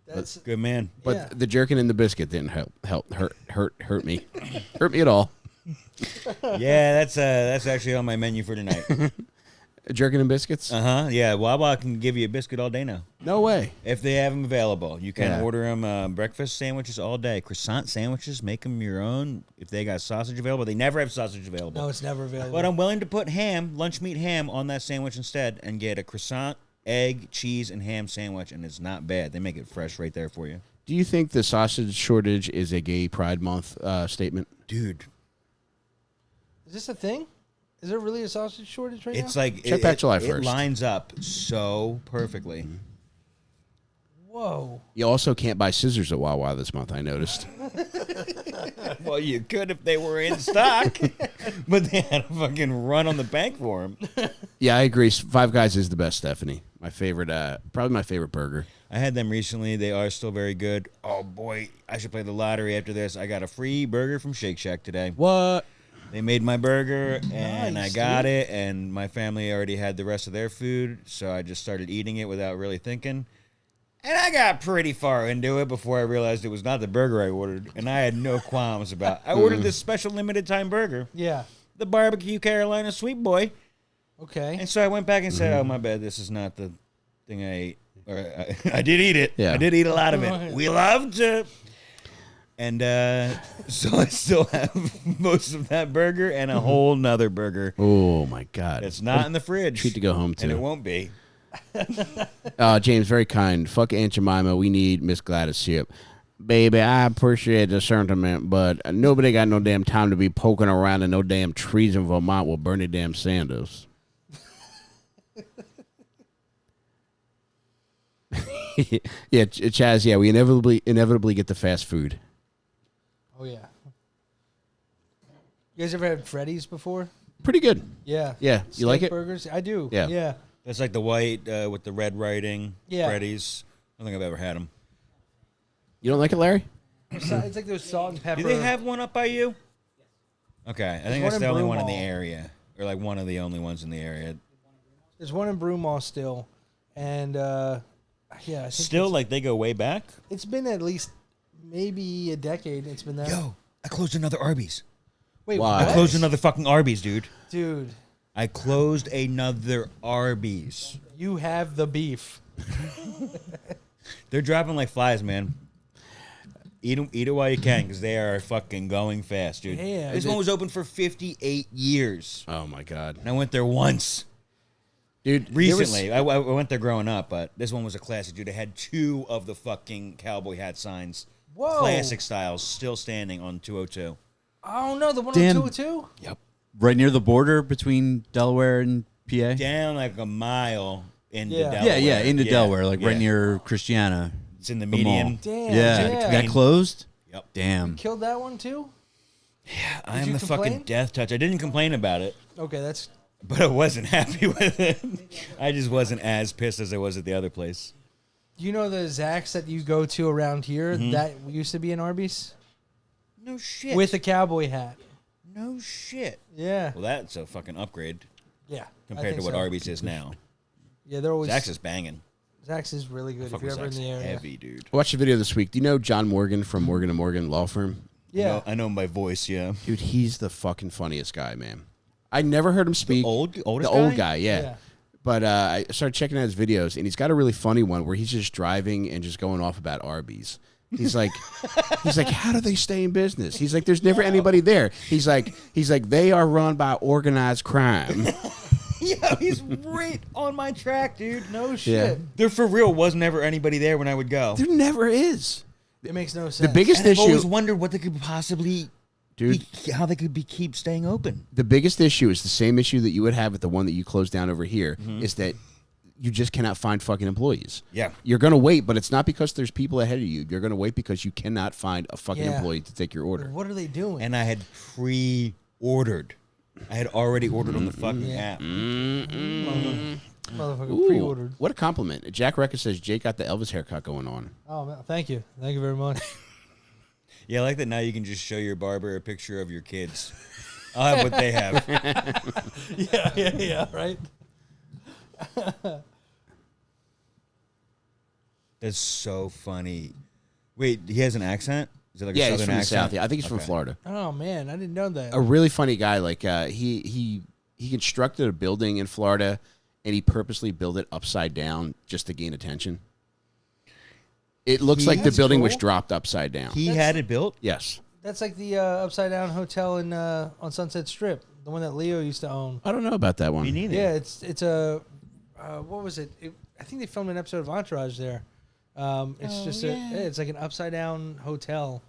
S3: That's
S2: Good man.
S3: yeah.
S1: the jerking and the biscuit didn't hurt me, hurt me at all.
S2: Yeah, that's actually on my menu for tonight.
S1: Jerking and biscuits?
S2: Uh-huh. Yeah, Wawa can give you a biscuit all day now.
S1: No way.
S2: If they have them available. You can
S1: Yeah.
S2: order them breakfast sandwiches all day. Croissant sandwiches, make them your own. If they got sausage available, they never have sausage available.
S3: No, it's never available.
S2: But I'm willing to put lunch meat ham on that sandwich instead and get a croissant, egg, cheese, and ham sandwich, and it's not bad. They make it fresh right there for you.
S1: Do you think the sausage shortage is a gay Pride Month statement?
S2: Dude,
S3: Is this a thing? Is there really a sausage shortage right
S2: it's
S3: now?
S2: like
S1: Check back July
S2: it
S1: 1st.
S2: lines up so perfectly.
S3: Whoa.
S1: You also can't buy scissors at Wawa this month, I noticed.
S2: Well, you could if they were in stock, but they had a fucking run on the bank for them.
S1: Yeah, I agree. Five Guys is the best, Stephanie. My favorite, probably my favorite burger.
S2: I had them recently. They are still very good. Oh, boy. I should play the lottery after this. I got a free burger from Shake Shack today.
S1: What?
S2: They made my burger, and
S3: Nice,
S2: I got
S3: dude.
S2: it, and my family already had the rest of their food, so I just started eating it without really thinking. And I got pretty far into it before I realized it was not the burger I ordered, and I had no qualms about it. I ordered this special limited time burger,
S3: Yeah.
S2: the barbecue Carolina Sweet Boy.
S3: Okay.
S2: And so I went back and said, oh, my bad, this is not the thing I ate. Or I did eat it.
S1: Yeah.
S2: I did eat a lot of it. We loved it. And so I still have most of that burger and a whole nother burger
S1: Oh, my God.
S2: that's not in the fridge.
S1: treat to go home to.
S2: And it won't be.
S1: James, very kind. Fuck Aunt Jemima. We need Miss Gladys Ship. Baby, I appreciate the sentiment, but nobody got no damn time to be poking around in no damn trees in Vermont with Bernie damn Sanders. Yeah, Chaz, yeah, we inevitably get the fast food.
S3: Oh yeah. You guys ever had Freddy's before?
S1: Pretty good.
S3: Yeah.
S1: Yeah, you like
S3: Steak
S1: it?
S3: burgers? I do.
S1: Yeah.
S3: Yeah.
S2: That's like the white with the red writing.
S3: Yeah.
S2: Freddy's. I don't think I've ever had them.
S1: You don't like it, Larry?
S3: It's like those salt and pepper.
S2: Do they have one up by you? Okay, I think
S3: one
S2: that's
S3: in
S2: the only one in the
S3: Broomall.
S2: area, or like one of the only ones in the area.
S3: There's one in Broomall still, and yeah, I think
S2: Still, like they go way back.
S3: it's been at least maybe a decade. It's been that.
S2: Yo, I closed another Arby's.
S3: Wait,
S1: Why?
S3: what?
S2: I closed another fucking Arby's, dude.
S3: Dude,
S2: I closed another Arby's.
S3: you have the beef.
S2: They're dropping like flies, man. Eat it while you can, because they are fucking going fast, dude.
S3: Yeah.
S2: This one was open for 58 years,
S1: Oh my god,
S2: and I went there once
S1: dude!
S2: recently. I went there growing up, but this one was a classic, dude. They had 2 of the fucking cowboy hat signs,
S3: Whoa.
S2: classic styles, still standing on 202.
S3: Oh no, the one
S4: Damn.
S3: on 202?
S2: Yep.
S4: Right near the border between Delaware and PA.
S2: Down like a mile into
S3: Yeah.
S2: Delaware.
S4: Yeah, into
S2: Yeah.
S4: Delaware, like right
S2: Yeah.
S4: near Christiana.
S2: It's in the
S4: the
S2: median.
S4: mall.
S3: Damn.
S4: Yeah,
S3: Yeah.
S4: that closed.
S2: Yep.
S4: Damn.
S3: Killed that one too?
S2: I am
S3: you
S2: the fucking
S3: complain?
S2: death touch. I didn't complain about it,
S3: Okay, that's
S2: but I wasn't happy with it. I just wasn't as pissed as I was at the other place.
S3: you know the Zax's that you go to around here that used to be an Arby's
S2: No shit.
S3: with a cowboy hat.
S2: no shit.
S3: Yeah.
S2: Well, that's a fucking upgrade
S3: Yeah. I
S2: compared to
S3: think
S2: what
S3: so.
S2: Arby's is now.
S3: Yeah, they're always
S2: Zax's is banging.
S3: Zax's is really good if
S2: Fucking
S3: you're ever in
S2: Zax's
S3: the area.
S2: heavy, dude.
S1: I watched a video this week. Do you know John Morgan from Morgan & Morgan Law Firm?
S3: Yeah.
S2: I know my voice. Yeah.
S1: Dude, he's the fucking funniest guy, man. I never heard him speak.
S2: Oldest
S1: the old guy, yeah.
S3: Yeah.
S1: But I started checking out his videos, and he's got a really funny one where he's just driving and just going off about Arby's. He's like, how do they stay in business? He's like, there's never anybody there. He's like, they are run by organized crime.
S2: Yeah, he's right on my track, dude.
S3: No shit.
S2: There for real was never anybody there when I would go.
S1: There never is.
S3: It makes no sense.
S1: The biggest
S2: And I've always
S1: issue,
S2: wondered what they could possibly,
S1: dude.
S2: how they could keep staying open.
S1: The biggest issue is the same issue that you would have at the one that you closed down over here. Is that you just cannot find fucking employees.
S2: Yeah.
S1: You're gonna wait, but it's not because there's people ahead of you. You're gonna wait because you cannot find a fucking
S3: Yeah.
S1: employee to take your order.
S3: What are they doing?
S2: And I had pre-ordered. I had already ordered on the fucking app.
S3: Motherfucker
S1: Ooh,
S3: pre-ordered.
S1: What a compliment. Jack Recker says Jake got the Elvis haircut going on.
S3: Oh, man, thank you. Thank you very much.
S2: Yeah, I like that now you can just show your barber a picture of your kids. I'll have what they have.
S3: yeah, right?
S2: That's so funny. Wait, he has an accent? Is it like a
S1: Yeah,
S2: southern
S1: he's from the
S2: accent?
S1: South. Yeah, I think he's from
S2: Okay.
S1: Florida.
S3: Oh, man, I didn't know that.
S1: A really funny guy. Like he constructed a building in Florida, and he purposely built it upside down just to gain attention. It looks like the
S3: That's
S1: building was
S3: cool.
S1: dropped upside down.
S2: He had it built?
S1: Yes.
S3: That's like the Upside Down Hotel in on Sunset Strip, the one that Leo used to own.
S1: I don't know about that one.
S2: Me neither.
S3: Yeah, it's a what was it? I think they filmed an episode of Entourage there. It's like an upside down hotel.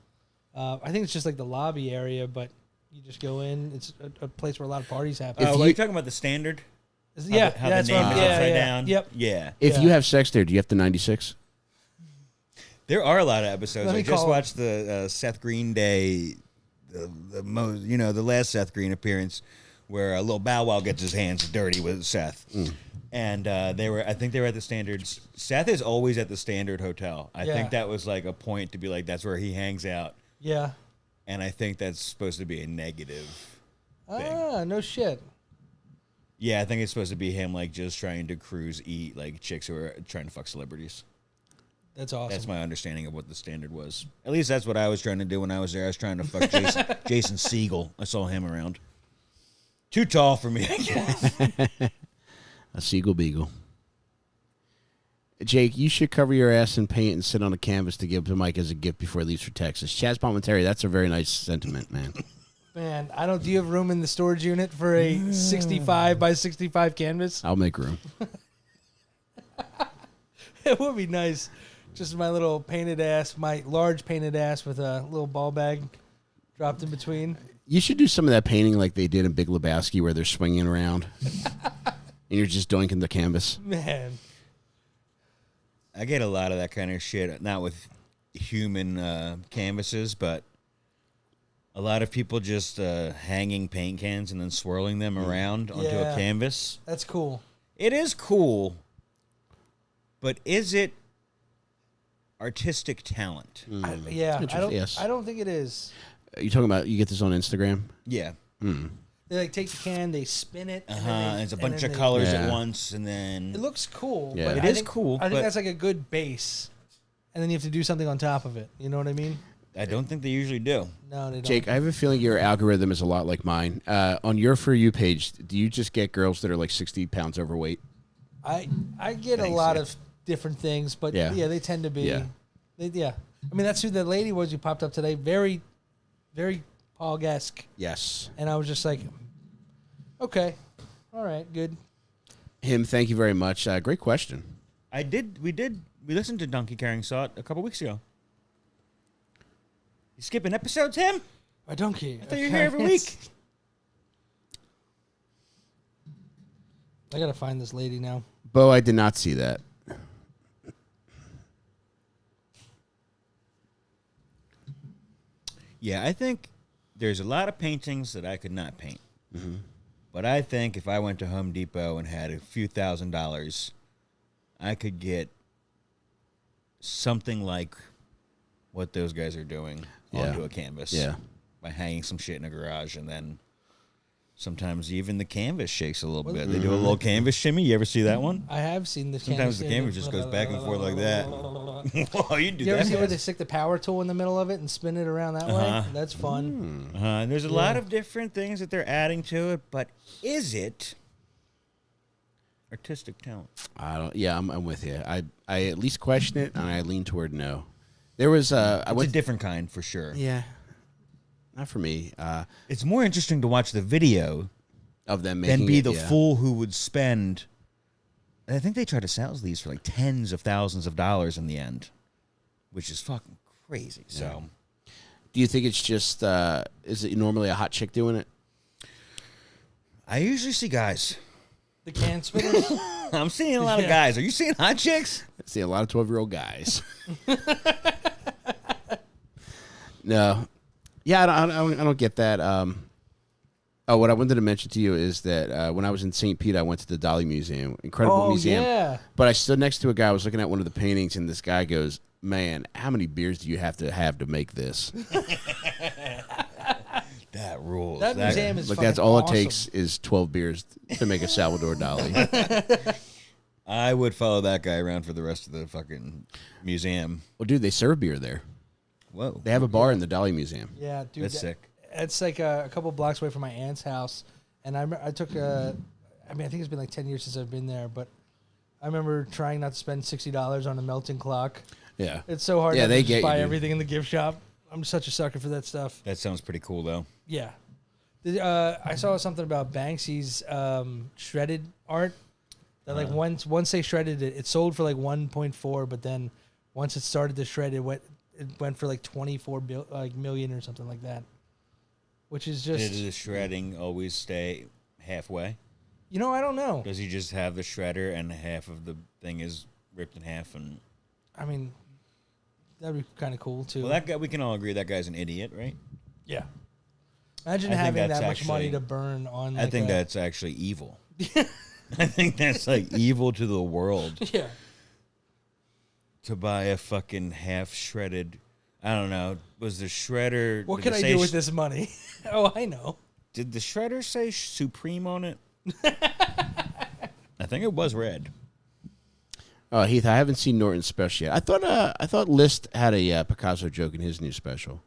S3: I think it's just like the lobby area, but you just go in. It's a place where a lot of parties happen.
S1: If
S2: Are
S1: you-
S2: you talking about the standard?
S3: Yeah,
S2: how
S3: that's
S2: the
S3: what
S2: name
S3: I'm-
S2: is
S3: yeah,
S2: upside
S3: yeah.
S2: down?
S3: Yep.
S2: Yeah.
S1: If
S3: Yeah.
S1: you have sex there, do you have the 96?
S2: There are a lot of episodes.
S3: Let me
S2: I just
S3: call-
S2: watched the Seth Green Day, the last Seth Green appearance, where a little Bow Wow gets his hands dirty with Seth, and I think they were at the Standards. Seth is always at the Standard Hotel. I
S3: Yeah.
S2: think that was like a point to be like that's where he hangs out,
S3: Yeah.
S2: and I think that's supposed to be a negative thing.
S3: Ah, no shit.
S2: Yeah, I think it's supposed to be him like just trying to cruise, eat like chicks who are trying to fuck celebrities.
S3: That's awesome.
S2: That's my understanding of what the standard was. At least that's what I was trying to do when I was there. I was trying to fuck Jason Segel. I saw him around. Too tall for me, I guess.
S1: A Seagull Beagle. Jake, you should cover your ass in paint and sit on a canvas to give to Mike as a gift before he leaves for Texas. Chaz Palmentary, that's a very nice sentiment, man.
S3: Man, do you have room in the storage unit for a 65 by 65 canvas?
S1: I'll make room.
S3: It would be nice. Just my little painted ass, my large painted ass with a little ball bag dropped in between.
S1: You should do some of that painting like they did in Big Lebowski where they're swinging around and you're just doinking the canvas.
S3: Man.
S2: I get a lot of that kind of shit, not with human canvases, but a lot of people just hanging paint cans and then swirling them around onto a canvas.
S3: That's cool.
S2: It is cool, but is it artistic talent?
S1: Yes.
S3: I don't think it is.
S1: You talking about you get this on Instagram?
S2: Yeah.
S3: They like take the can, they spin it,
S2: And it's a bunch of colors at once, and then
S3: it looks cool.
S1: Yeah.
S3: But
S2: It is cool,
S3: I think
S2: but-
S3: that's like a good base, and then you have to do something on top of it. You know what I mean?
S2: I don't think they usually do.
S3: No, they don't.
S1: Jake, I have a feeling your algorithm is a lot like mine. On your For You page, do you just get girls that are like 60 pounds overweight?
S3: I get a lot of different things, but
S1: Yeah.
S3: they tend to be.
S1: Yeah.
S3: I mean, that's who the lady was who popped up today. Very, very Pog-esque.
S1: Yes.
S3: And I was just like, okay, all right, good.
S1: Him, thank you very much. Great question.
S2: We listened to Donkey Carrying Salt a couple weeks ago. You skipping episodes, him?
S3: I don't care.
S2: I thought you were here every week.
S3: I gotta find this lady now.
S1: Bo, I did not see that.
S2: Yeah, I think there's a lot of paintings that I could not paint. But I think if I went to Home Depot and had a few $1,000s, I could get something like what those guys are doing onto a canvas.
S1: Yeah.
S2: By hanging some shit in a garage, and then sometimes even the canvas shakes a little bit. They do a little canvas shimmy. You ever see that one?
S3: I have seen this.
S2: Sometimes the canvas just goes back and forth like that. Whoa, you do
S3: You ever
S2: that?
S3: see where they stick the power tool in the middle of it and spin it around that way? That's fun.
S2: And there's a lot of different things that they're adding to it, but is it artistic talent?
S1: I don't. Yeah, I'm with you. I at least question it, and I lean toward no. There was
S2: It's a different kind for sure.
S1: Yeah, not for me.
S2: It's more interesting to watch the video
S1: Of them making
S2: than be
S1: it,
S2: the
S1: yeah.
S2: fool who would spend. I think they try to sell these for like tens of thousands of dollars in the end, which is fucking crazy. So,
S1: Do you think it's just? Is it normally a hot chick doing it?
S2: I usually see guys.
S3: The can spinners.
S2: I'm seeing a lot of guys. Are you seeing hot chicks?
S1: I see a lot of 12-year-old guys. No, yeah, I don't get that. What I wanted to mention to you is that when I was in St. Pete, I went to the Dali Museum, incredible museum.
S3: Yeah.
S1: But I stood next to a guy. I was looking at one of the paintings, and this guy goes, "Man, how many beers do you have to make this?"
S2: That rules.
S3: That museum is
S1: Like
S3: fucking
S1: that's all
S3: awesome.
S1: it takes is 12 beers to make a Salvador Dali.
S2: I would follow that guy around for the rest of the fucking museum.
S1: Well, dude, they serve beer there.
S2: Whoa.
S1: They have a bar in the Dali Museum.
S3: Yeah, dude.
S2: That's sick.
S3: It's like a couple blocks away from my aunt's house, and I took a. I mean, I think it's been like 10 years since I've been there, but I remember trying not to spend $60 on a melting clock.
S1: Yeah.
S3: It's so hard.
S1: Yeah,
S3: not
S1: they
S3: to
S1: get
S3: just
S1: you,
S3: buy
S1: dude.
S3: everything in the gift shop. I'm such a sucker for that stuff.
S2: That sounds pretty cool, though.
S3: Yeah. I saw something about Banksy's shredded art. That like once they shredded it, it sold for like 1.4, but then once it started to shred, it went for like 24 million or something like that. Which is just,
S2: Did the shredding always stay halfway?
S3: you know, I don't know.
S2: Does he just have the shredder and half of the thing is ripped in half? And
S3: I mean, that'd be kind of cool too.
S2: well, that guy, we can all agree that guy's an idiot, right?
S3: Yeah. Imagine
S2: I think
S3: having
S2: that's
S3: that much money
S2: actually-
S3: to burn on.
S2: I
S3: Like
S2: think
S3: a,
S2: that's actually evil. I think that's like evil to the world
S3: yeah.
S2: to buy a fucking half shredded. I don't know. Was the shredder?
S3: What
S2: did
S3: can
S2: it
S3: I
S2: say
S3: do with this money? Oh, I know.
S2: Did the shredder say Supreme on it? I think it was red.
S1: Oh, Heath, I haven't seen Norton's special yet. I thought List had a Picasso joke in his new special.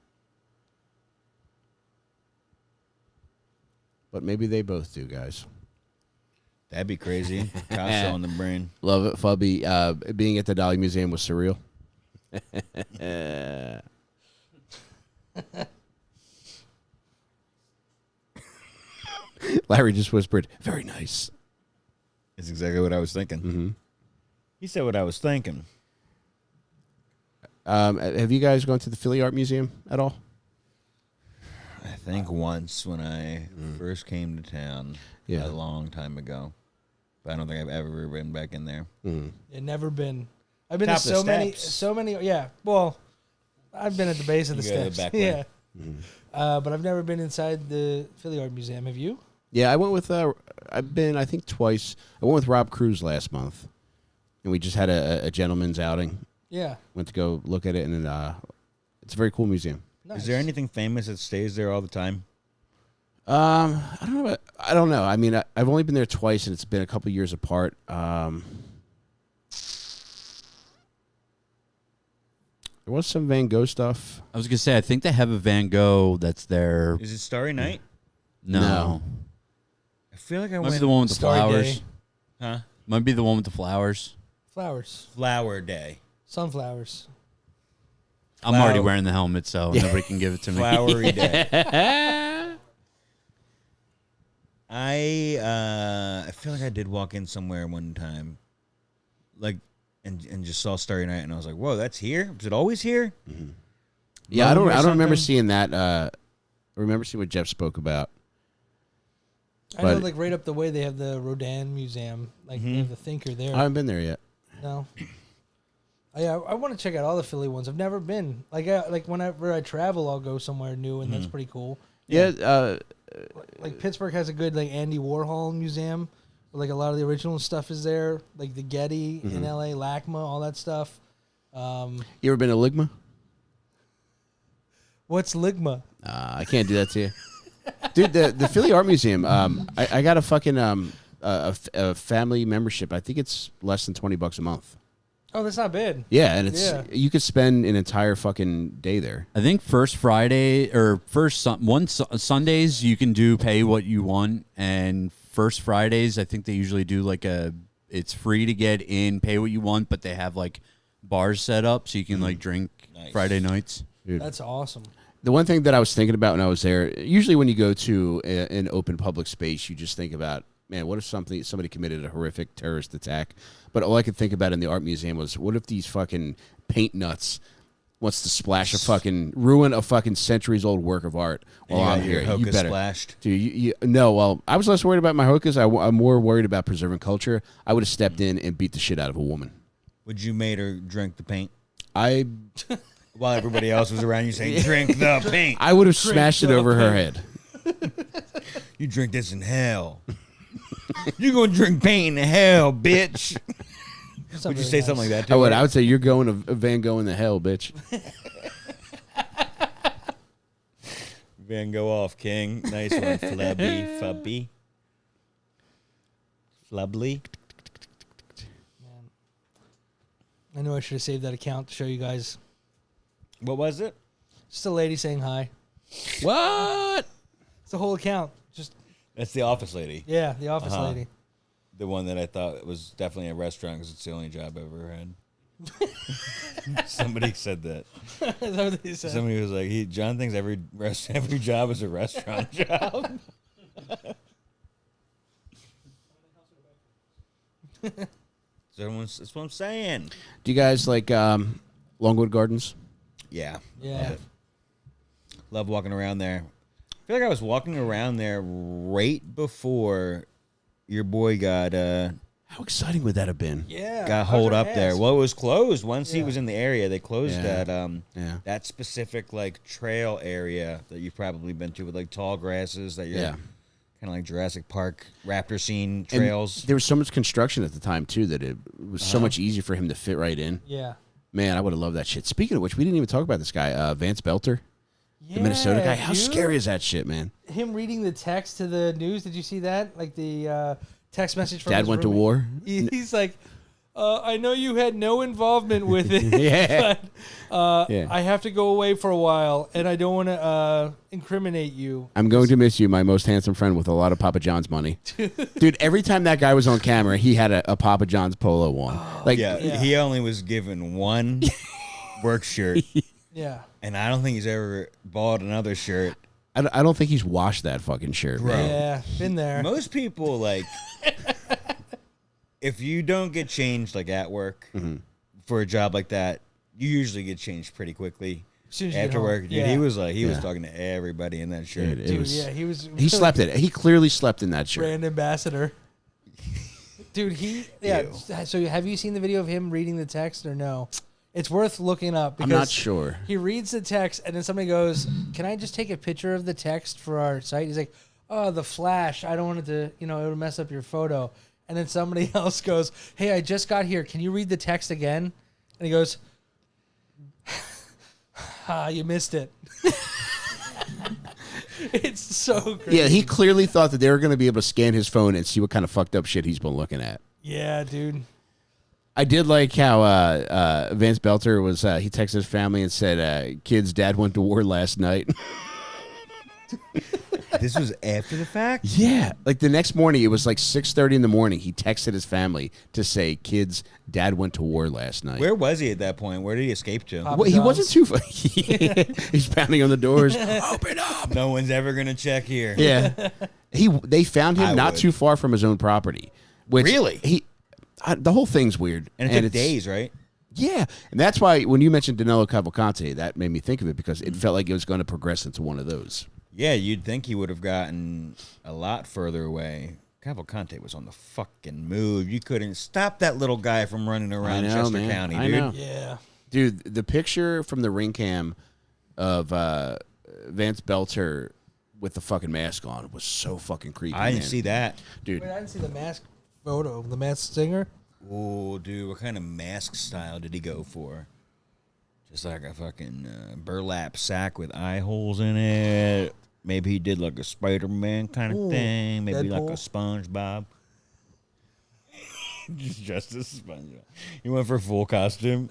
S1: But maybe they both do, guys.
S2: That'd be crazy. Picasso on the brain.
S1: Love it, Fubby. Being at the Dali Museum was surreal. Larry just whispered, "Very nice."
S2: That's exactly what I was thinking.
S1: Mm-hmm.
S2: He said what I was thinking.
S1: Have you guys gone to the Philly Art Museum at all?
S2: I think once when I first came to town
S1: Yeah.
S2: a long time ago. But I don't think I've ever been back in there.
S3: It never been. I've been
S2: Top
S3: to
S2: of the
S3: so many. Yeah. Well, I've been at the base of the
S2: You go to the
S3: steps.
S2: back way.
S3: Yeah. But I've never been inside the Philly Art Museum. Have you?
S1: Yeah, I went with. I've been, I think, twice. I went with Rob Cruz last month, and we just had a gentleman's outing.
S3: Yeah.
S1: Went to go look at it, and it's a very cool museum.
S3: Nice.
S2: Is there anything famous that stays there all the time?
S1: I don't know. I mean, I've only been there twice, and it's been a couple years apart. There was some Van Gogh stuff.
S4: I was gonna say I think they have a Van Gogh that's there.
S2: Is it Starry Night?
S4: No.
S2: I feel like I
S4: Might be
S2: went.
S4: the one with the
S3: Starry
S4: flowers.
S3: Day.
S2: Huh?
S4: Might be the one with the flowers.
S3: Flowers.
S2: Flower Day.
S3: Sunflowers.
S4: I'm already wearing the helmet, so nobody can give it to me.
S2: Flowery Day. I feel like I did walk in somewhere one time, like, and just saw Starry Night, and I was like, "Whoa, that's here? Was it always here?"
S1: Yeah, I
S2: Rome or
S1: don't remember
S2: something?
S1: seeing that. I remember seeing what Jeff spoke about.
S3: I know,
S1: But-
S3: like right up the way they have the Rodin Museum. Like they have the Thinker there.
S1: I haven't been there yet.
S3: No. I want to check out all the Philly ones. I've never been. Like whenever I travel, I'll go somewhere new, and that's pretty cool.
S1: Yeah,
S3: Like Pittsburgh has a good like Andy Warhol museum. Where, like a lot of the original stuff is there. Like the Getty in L.A., LACMA, all that stuff.
S1: you ever been to Ligma?
S3: What's Ligma?
S1: I can't do that to you, dude. The Philly Art Museum. I got a fucking a family membership. I think it's less than $20 a month.
S3: Oh, that's not bad.
S1: Yeah, and it's
S3: Yeah.
S1: you could spend an entire fucking day there.
S4: I think first Friday or Sundays you can do pay what you want, and first Fridays I think they usually do like it's free to get in, pay what you want, but they have like bars set up so you can like drink
S2: Nice.
S4: Friday nights.
S1: Dude.
S3: That's awesome.
S1: The one thing that I was thinking about when I was there, usually when you go to an open public space, you just think about, man, what if somebody committed a horrific terrorist attack? But all I could think about in the art museum was, what if these fucking paint nuts wants to ruin a fucking centuries old work of art while I'm here? You better,
S2: splashed.
S1: dude. No, well, I was less worried about my hookahs. I'm more worried about preserving culture. I would have stepped in and beat the shit out of a woman.
S2: Would you made her drink the paint
S1: I
S2: while everybody else was around you saying, "Drink the paint"?
S1: I would have smashed it
S3: the
S1: over her
S3: paint.
S1: head.
S2: You drink this in hell. You gonna drink paint in hell, bitch?
S3: That's not
S2: Would you
S3: very
S2: say
S3: nice.
S2: something like that to
S1: I would.
S2: her?
S1: I would say you're going to Van Gogh in the hell, bitch.
S2: Van Gogh off, King. Nice one, Flubby. Flubbly.
S3: I knew I should have saved that account to show you guys.
S2: What was it?
S3: Just a lady saying hi.
S1: What?
S3: It's the whole account. Just
S2: That's the office lady.
S3: yeah, the office
S2: Uh-huh.
S3: lady.
S2: The one that I thought was definitely a restaurant because it's the only job I ever had. Somebody said that.
S3: Is that what they said?
S2: Somebody was like, John thinks every job is a restaurant job. That's what I'm saying.
S1: Do you guys like Longwood Gardens?
S2: Yeah.
S3: Yeah.
S2: Love it. Love walking around there. I feel like I was walking around there right before your boy got
S1: How exciting would that have been?
S3: Yeah.
S2: holed up there. Well, it was closed once he
S3: Yeah.
S2: was in the area. They closed
S1: Yeah.
S2: that
S1: Yeah.
S2: that specific like trail area that you've probably been to with like tall grasses that you're
S1: Yeah.
S2: kind of like Jurassic Park raptor scene
S1: And
S2: trails.
S1: there was so much construction at the time too that it was so much easier for him to fit right in.
S3: Yeah.
S1: Man, I would have loved that shit. Speaking of which, we didn't even talk about this guy, Vance Belter, the Minnesota guy. How
S3: dude.
S1: scary is that shit, man?
S3: Him reading the text to the news. Did you see that? Like the text message from
S1: Dad
S3: his
S1: went to
S3: roommate?
S1: war.
S3: He's like, I know you had no involvement with it,
S1: Yeah.
S3: but
S1: Yeah.
S3: I have to go away for a while, and I don't want to incriminate you.
S1: I'm going to miss you, my most handsome friend with a lot of Papa John's money. Dude, every time that guy was on camera, he had a Papa John's polo on. Like,
S2: Yeah,
S3: Yeah.
S2: he only was given one work shirt,
S3: Yeah.
S2: and I don't think he's ever bought another shirt.
S1: I don't think he's washed that fucking shirt,
S2: Bro.
S1: man.
S3: Yeah. Been there.
S2: Most people like if you don't get changed like at work for a job like that, you usually get changed pretty quickly.
S3: As soon as you get
S2: After
S3: home.
S2: work, dude,
S3: Yeah.
S2: he was talking to everybody in that shirt.
S1: Dude,
S3: Dude, yeah, he was.
S1: He slept in it. He clearly slept in that shirt.
S3: Brand ambassador. Dude, So have you seen the video of him reading the text or no? It's worth looking up because
S1: I'm not sure.
S3: He reads the text and then somebody goes, "Can I just take a picture of the text for our site?" He's like, "Oh, the flash. I don't want it to, it would mess up your photo." And then somebody else goes, "Hey, I just got here. Can you read the text again?" And he goes, "You missed it." It's so crazy.
S1: Yeah, he clearly thought that they were going to be able to scan his phone and see what kind of fucked up shit he's been looking at.
S3: Yeah, dude.
S1: I did like how Vance Belter was, he texted his family and said, "Kids, Dad went to war last night."
S2: This was after the fact?
S1: Yeah. Like the next morning, it was like 6:30 in the morning. He texted his family to say, "Kids, Dad went to war last night."
S2: Where was he at that point? Where did he escape to?
S3: Papa
S1: Well, he wasn't
S3: John's.
S1: too He's pounding on the doors. Open up.
S2: No one's ever going to check here.
S1: Yeah. They found him
S2: I
S1: not
S2: would.
S1: too far from his own property. Which
S2: Really?
S1: The whole thing's weird.
S2: And it took
S1: it's-
S2: days, right?
S1: Yeah. And that's why when you mentioned Danilo Cavalcante, that made me think of it because it felt like it was going to progress into one of those.
S2: Yeah, you'd think he would have gotten a lot further away. Cavalcante was on the fucking move. You couldn't stop that little guy from running around Chester County, dude.
S1: I know.
S3: Yeah.
S1: Dude, the picture from the ring cam of Vance Belter with the fucking mask on was so fucking creepy.
S2: I didn't
S1: man.
S2: see that.
S1: Dude.
S3: Wait, I didn't see the mask photo. The masked singer.
S2: Oh, dude, what kind of mask style did he go for? Just like a fucking burlap sack with eye holes in it. Maybe he did like a Spider-Man kind of
S3: Ooh,
S2: thing. Maybe like a
S3: Deadpool.
S2: SpongeBob. Just dressed as a SpongeBob. He went for full costume.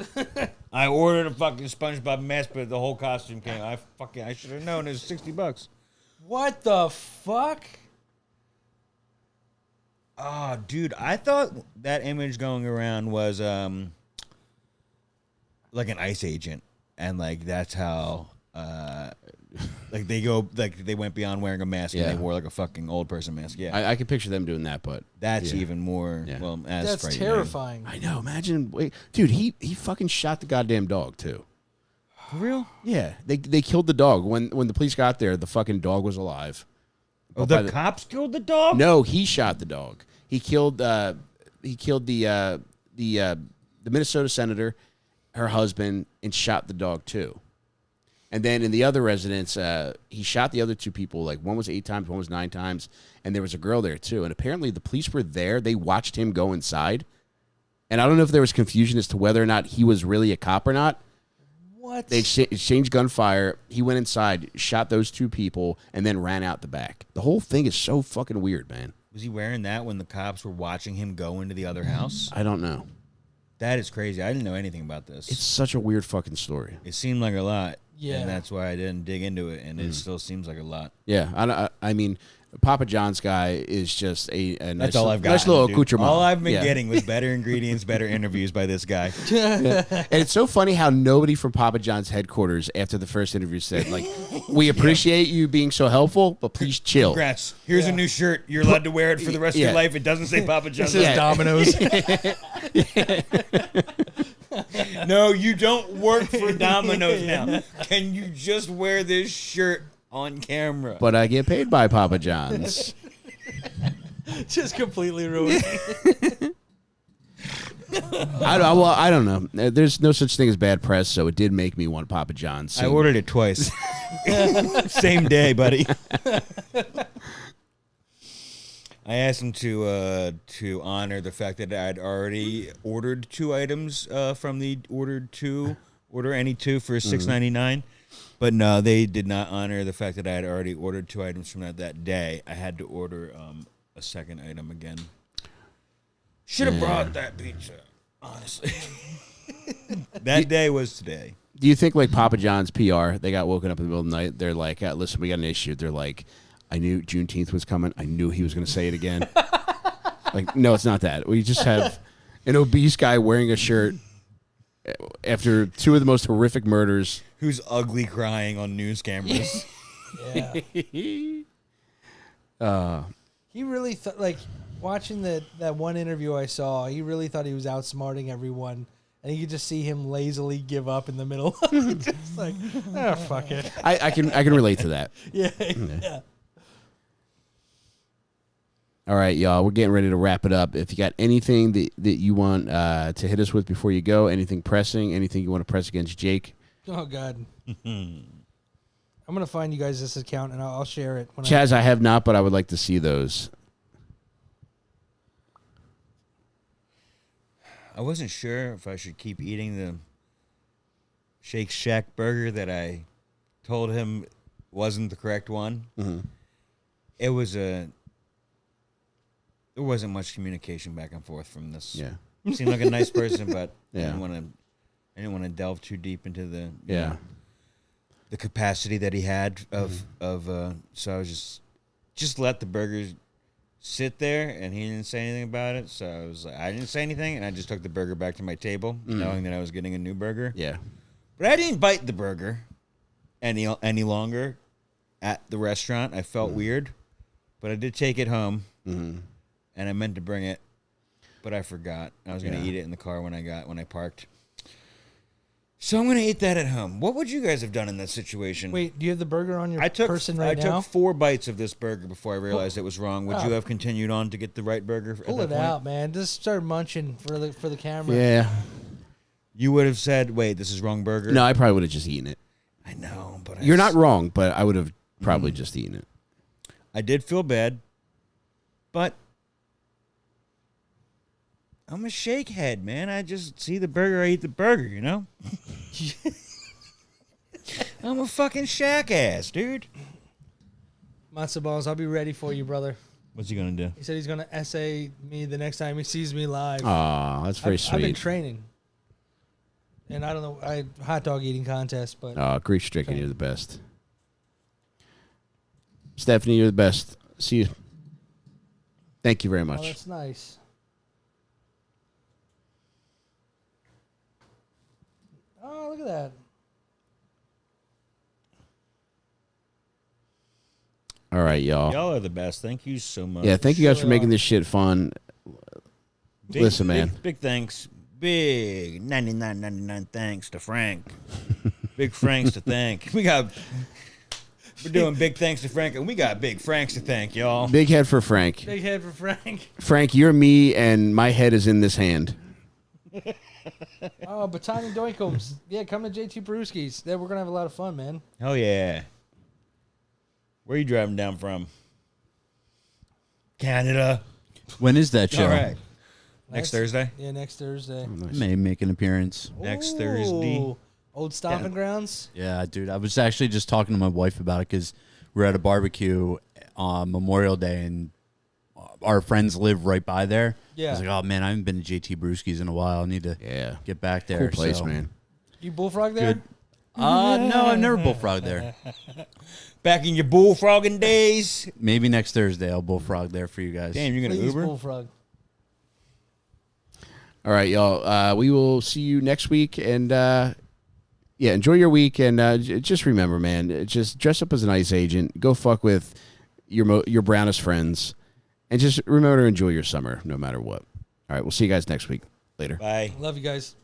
S2: I ordered a fucking SpongeBob mask, but the whole costume came. I should have known. It was $60.
S3: What the fuck?
S2: Oh, dude, I thought that image going around was like an ICE agent, and like that's how like they went beyond wearing a mask and
S1: Yeah.
S2: they wore like a fucking old person mask. Yeah,
S1: I can picture them doing that, but
S2: that's
S1: yeah.
S2: even more.
S1: Yeah.
S2: Well, as
S3: That's
S2: frightening.
S3: terrifying.
S1: I know. Imagine, dude. He fucking shot the goddamn dog too.
S2: For real?
S1: Yeah, they killed the dog when the police got there. The fucking dog was alive.
S2: Oh,
S1: By
S2: the cops killed the dog?
S1: No, he shot the dog. He killed the Minnesota senator, her husband, and shot the dog too. And then in the other residence, he shot the other two people. Like one was 8 times, one was 9 times, and there was a girl there too. And apparently the police were there. They watched him go inside, and I don't know if there was confusion as to whether or not he was really a cop or not.
S3: What?
S1: They exchanged gunfire. He went inside, shot those 2 people, and then ran out the back. The whole thing is so fucking weird, man.
S2: Was he wearing that when the cops were watching him go into the other house?
S1: I don't know.
S2: That is crazy. I didn't know anything about this.
S1: It's such a weird fucking story.
S2: It seemed like a lot.
S3: Yeah.
S2: And that's why I didn't dig into it, and it still seems like a lot.
S1: Yeah, I mean, Papa John's guy is just a nice,
S2: That's all I've got.
S1: nice little accoutrement.
S2: All I've been
S1: Yeah.
S2: getting was better ingredients, better interviews by this guy.
S1: And it's so funny how nobody from Papa John's headquarters after the first interview said, like, we appreciate you being so helpful, but please chill.
S2: Congrats. Here's a new shirt. You're allowed to wear it for the rest of
S1: Yeah.
S2: your life. It doesn't say Papa John's.
S3: This is Domino's.
S2: No, you don't work for Domino's now. Can you just wear this shirt on camera?
S1: But I get paid by Papa John's.
S3: Just completely ruined.
S1: I don't know. There's no such thing as bad press, so it did make me want Papa John's.
S2: I ordered it twice. Same day, buddy. I asked him to honor the fact that I'd already ordered 2 items from the order any 2 for $6.99. But no, they did not honor the fact that I had already ordered 2 items from that day. I had to order a second item again. Should have brought that pizza, honestly. That day was today.
S1: Do you think, like, Papa John's PR, they got woken up in the middle of the night, they're like, listen, we got an issue. They're like, I knew Juneteenth was coming. I knew he was going to say it again. Like, no, it's not that. We just have an obese guy wearing a shirt after 2 of the most horrific murders.
S2: Who's ugly crying on news cameras?
S3: Yeah. He really thought, like, watching that one interview I saw, he really thought he was outsmarting everyone, and you could just see him lazily give up in the middle. Just like, oh, fuck it.
S1: I can relate to that.
S3: Yeah, yeah.
S1: All right, y'all. We're getting ready to wrap it up. If you got anything that you want to hit us with before you go, anything pressing, anything you want to press against Jake.
S3: Oh, God. I'm going to find you guys this account, and I'll share it. When
S1: Chaz, I have not, but I would like to see those.
S2: I wasn't sure if I should keep eating the Shake Shack burger that I told him wasn't the correct one.
S1: Mm-hmm.
S2: There wasn't much communication back and forth from this.
S1: Yeah.
S2: Seemed like a nice person, but
S1: Yeah.
S2: I didn't want to delve too deep into the
S1: Yeah.
S2: the capacity that he had of so I was just let the burgers sit there, and he didn't say anything about it. So I was like, I didn't say anything, and I just took the burger back to my table, knowing that I was getting a new burger.
S1: Yeah.
S2: But I didn't bite the burger any longer at the restaurant. I felt weird, but I did take it home, and I meant to bring it, but I forgot. I was going to eat it in the car when I parked. So I'm going to eat that at home. What would you guys have done in that situation?
S3: Wait, do you have the burger on your person
S2: I
S3: right now?
S2: took 4 bites of this burger before I realized it was wrong. Would you have continued on to get the right burger?
S3: Pull it out, man. Just start munching for the camera.
S1: Yeah.
S2: You would have said, "Wait, this is wrong burger."
S1: No, I probably would have just eaten it.
S2: I know, but
S1: You're not wrong, but I would have probably just eaten it.
S2: I did feel bad, but I'm a shakehead, man. I just see the burger, I eat the burger, you know? I'm a fucking shack ass, dude.
S3: Matzo balls, I'll be ready for you, brother.
S2: What's he gonna do?
S3: He said he's gonna essay me the next time he sees me live.
S1: Aw, that's very
S3: I've been
S1: sweet.
S3: training, and I don't know. Hot dog eating contest, but
S1: Grief stricken, you're the best. Stephanie, you're the best. See you. Thank you very
S3: oh,
S1: much.
S3: that's nice. Oh, look at that.
S1: All right, y'all.
S2: Y'all are the best. Thank you so much.
S1: Yeah, thank you guys for
S3: Sure
S1: making
S3: are.
S1: this shit fun. Listen, man.
S2: Big thanks. Big 99.99 thanks to Frank. Big Franks to thank. We're doing big thanks to Frank, and we got big Franks to thank, y'all.
S1: Big head for Frank.
S3: Big head for Frank.
S1: Frank, you're me, and my head is in this hand.
S3: Oh, Baton Doinkums. Yeah, come to JT Brewski's. Yeah, we're gonna have a lot of fun, man.
S2: Hell yeah. Where are you driving down from? Canada.
S4: When is that show?
S2: All right. Next
S3: Next-
S2: Thursday?
S3: Yeah, next Thursday.
S4: May make an appearance.
S2: Next Thursday.
S3: Ooh, Old stomping grounds.
S4: Yeah, dude. I was actually just talking to my wife about it because we're at a barbecue on Memorial Day, and our friends live right by there.
S3: Yeah.
S4: I was like, oh, man, I haven't been to JT Brewski's in a while. I need to get back there.
S1: Cool place,
S4: So-
S1: man.
S3: You bullfrog there?
S4: Good. No, I've never bullfrogged there.
S2: Back in your bullfrogging days.
S4: Maybe next Thursday I'll bullfrog there for you guys.
S2: Damn, you're going to
S3: Please,
S2: Uber?
S3: bullfrog.
S1: All right, y'all. We will see you next week, and enjoy your week. And just remember, man, just dress up as an ICE agent. Go fuck with your brownest friends, and just remember to enjoy your summer, no matter what. All right, we'll see you guys next week. Later.
S2: Bye.
S3: Love you guys.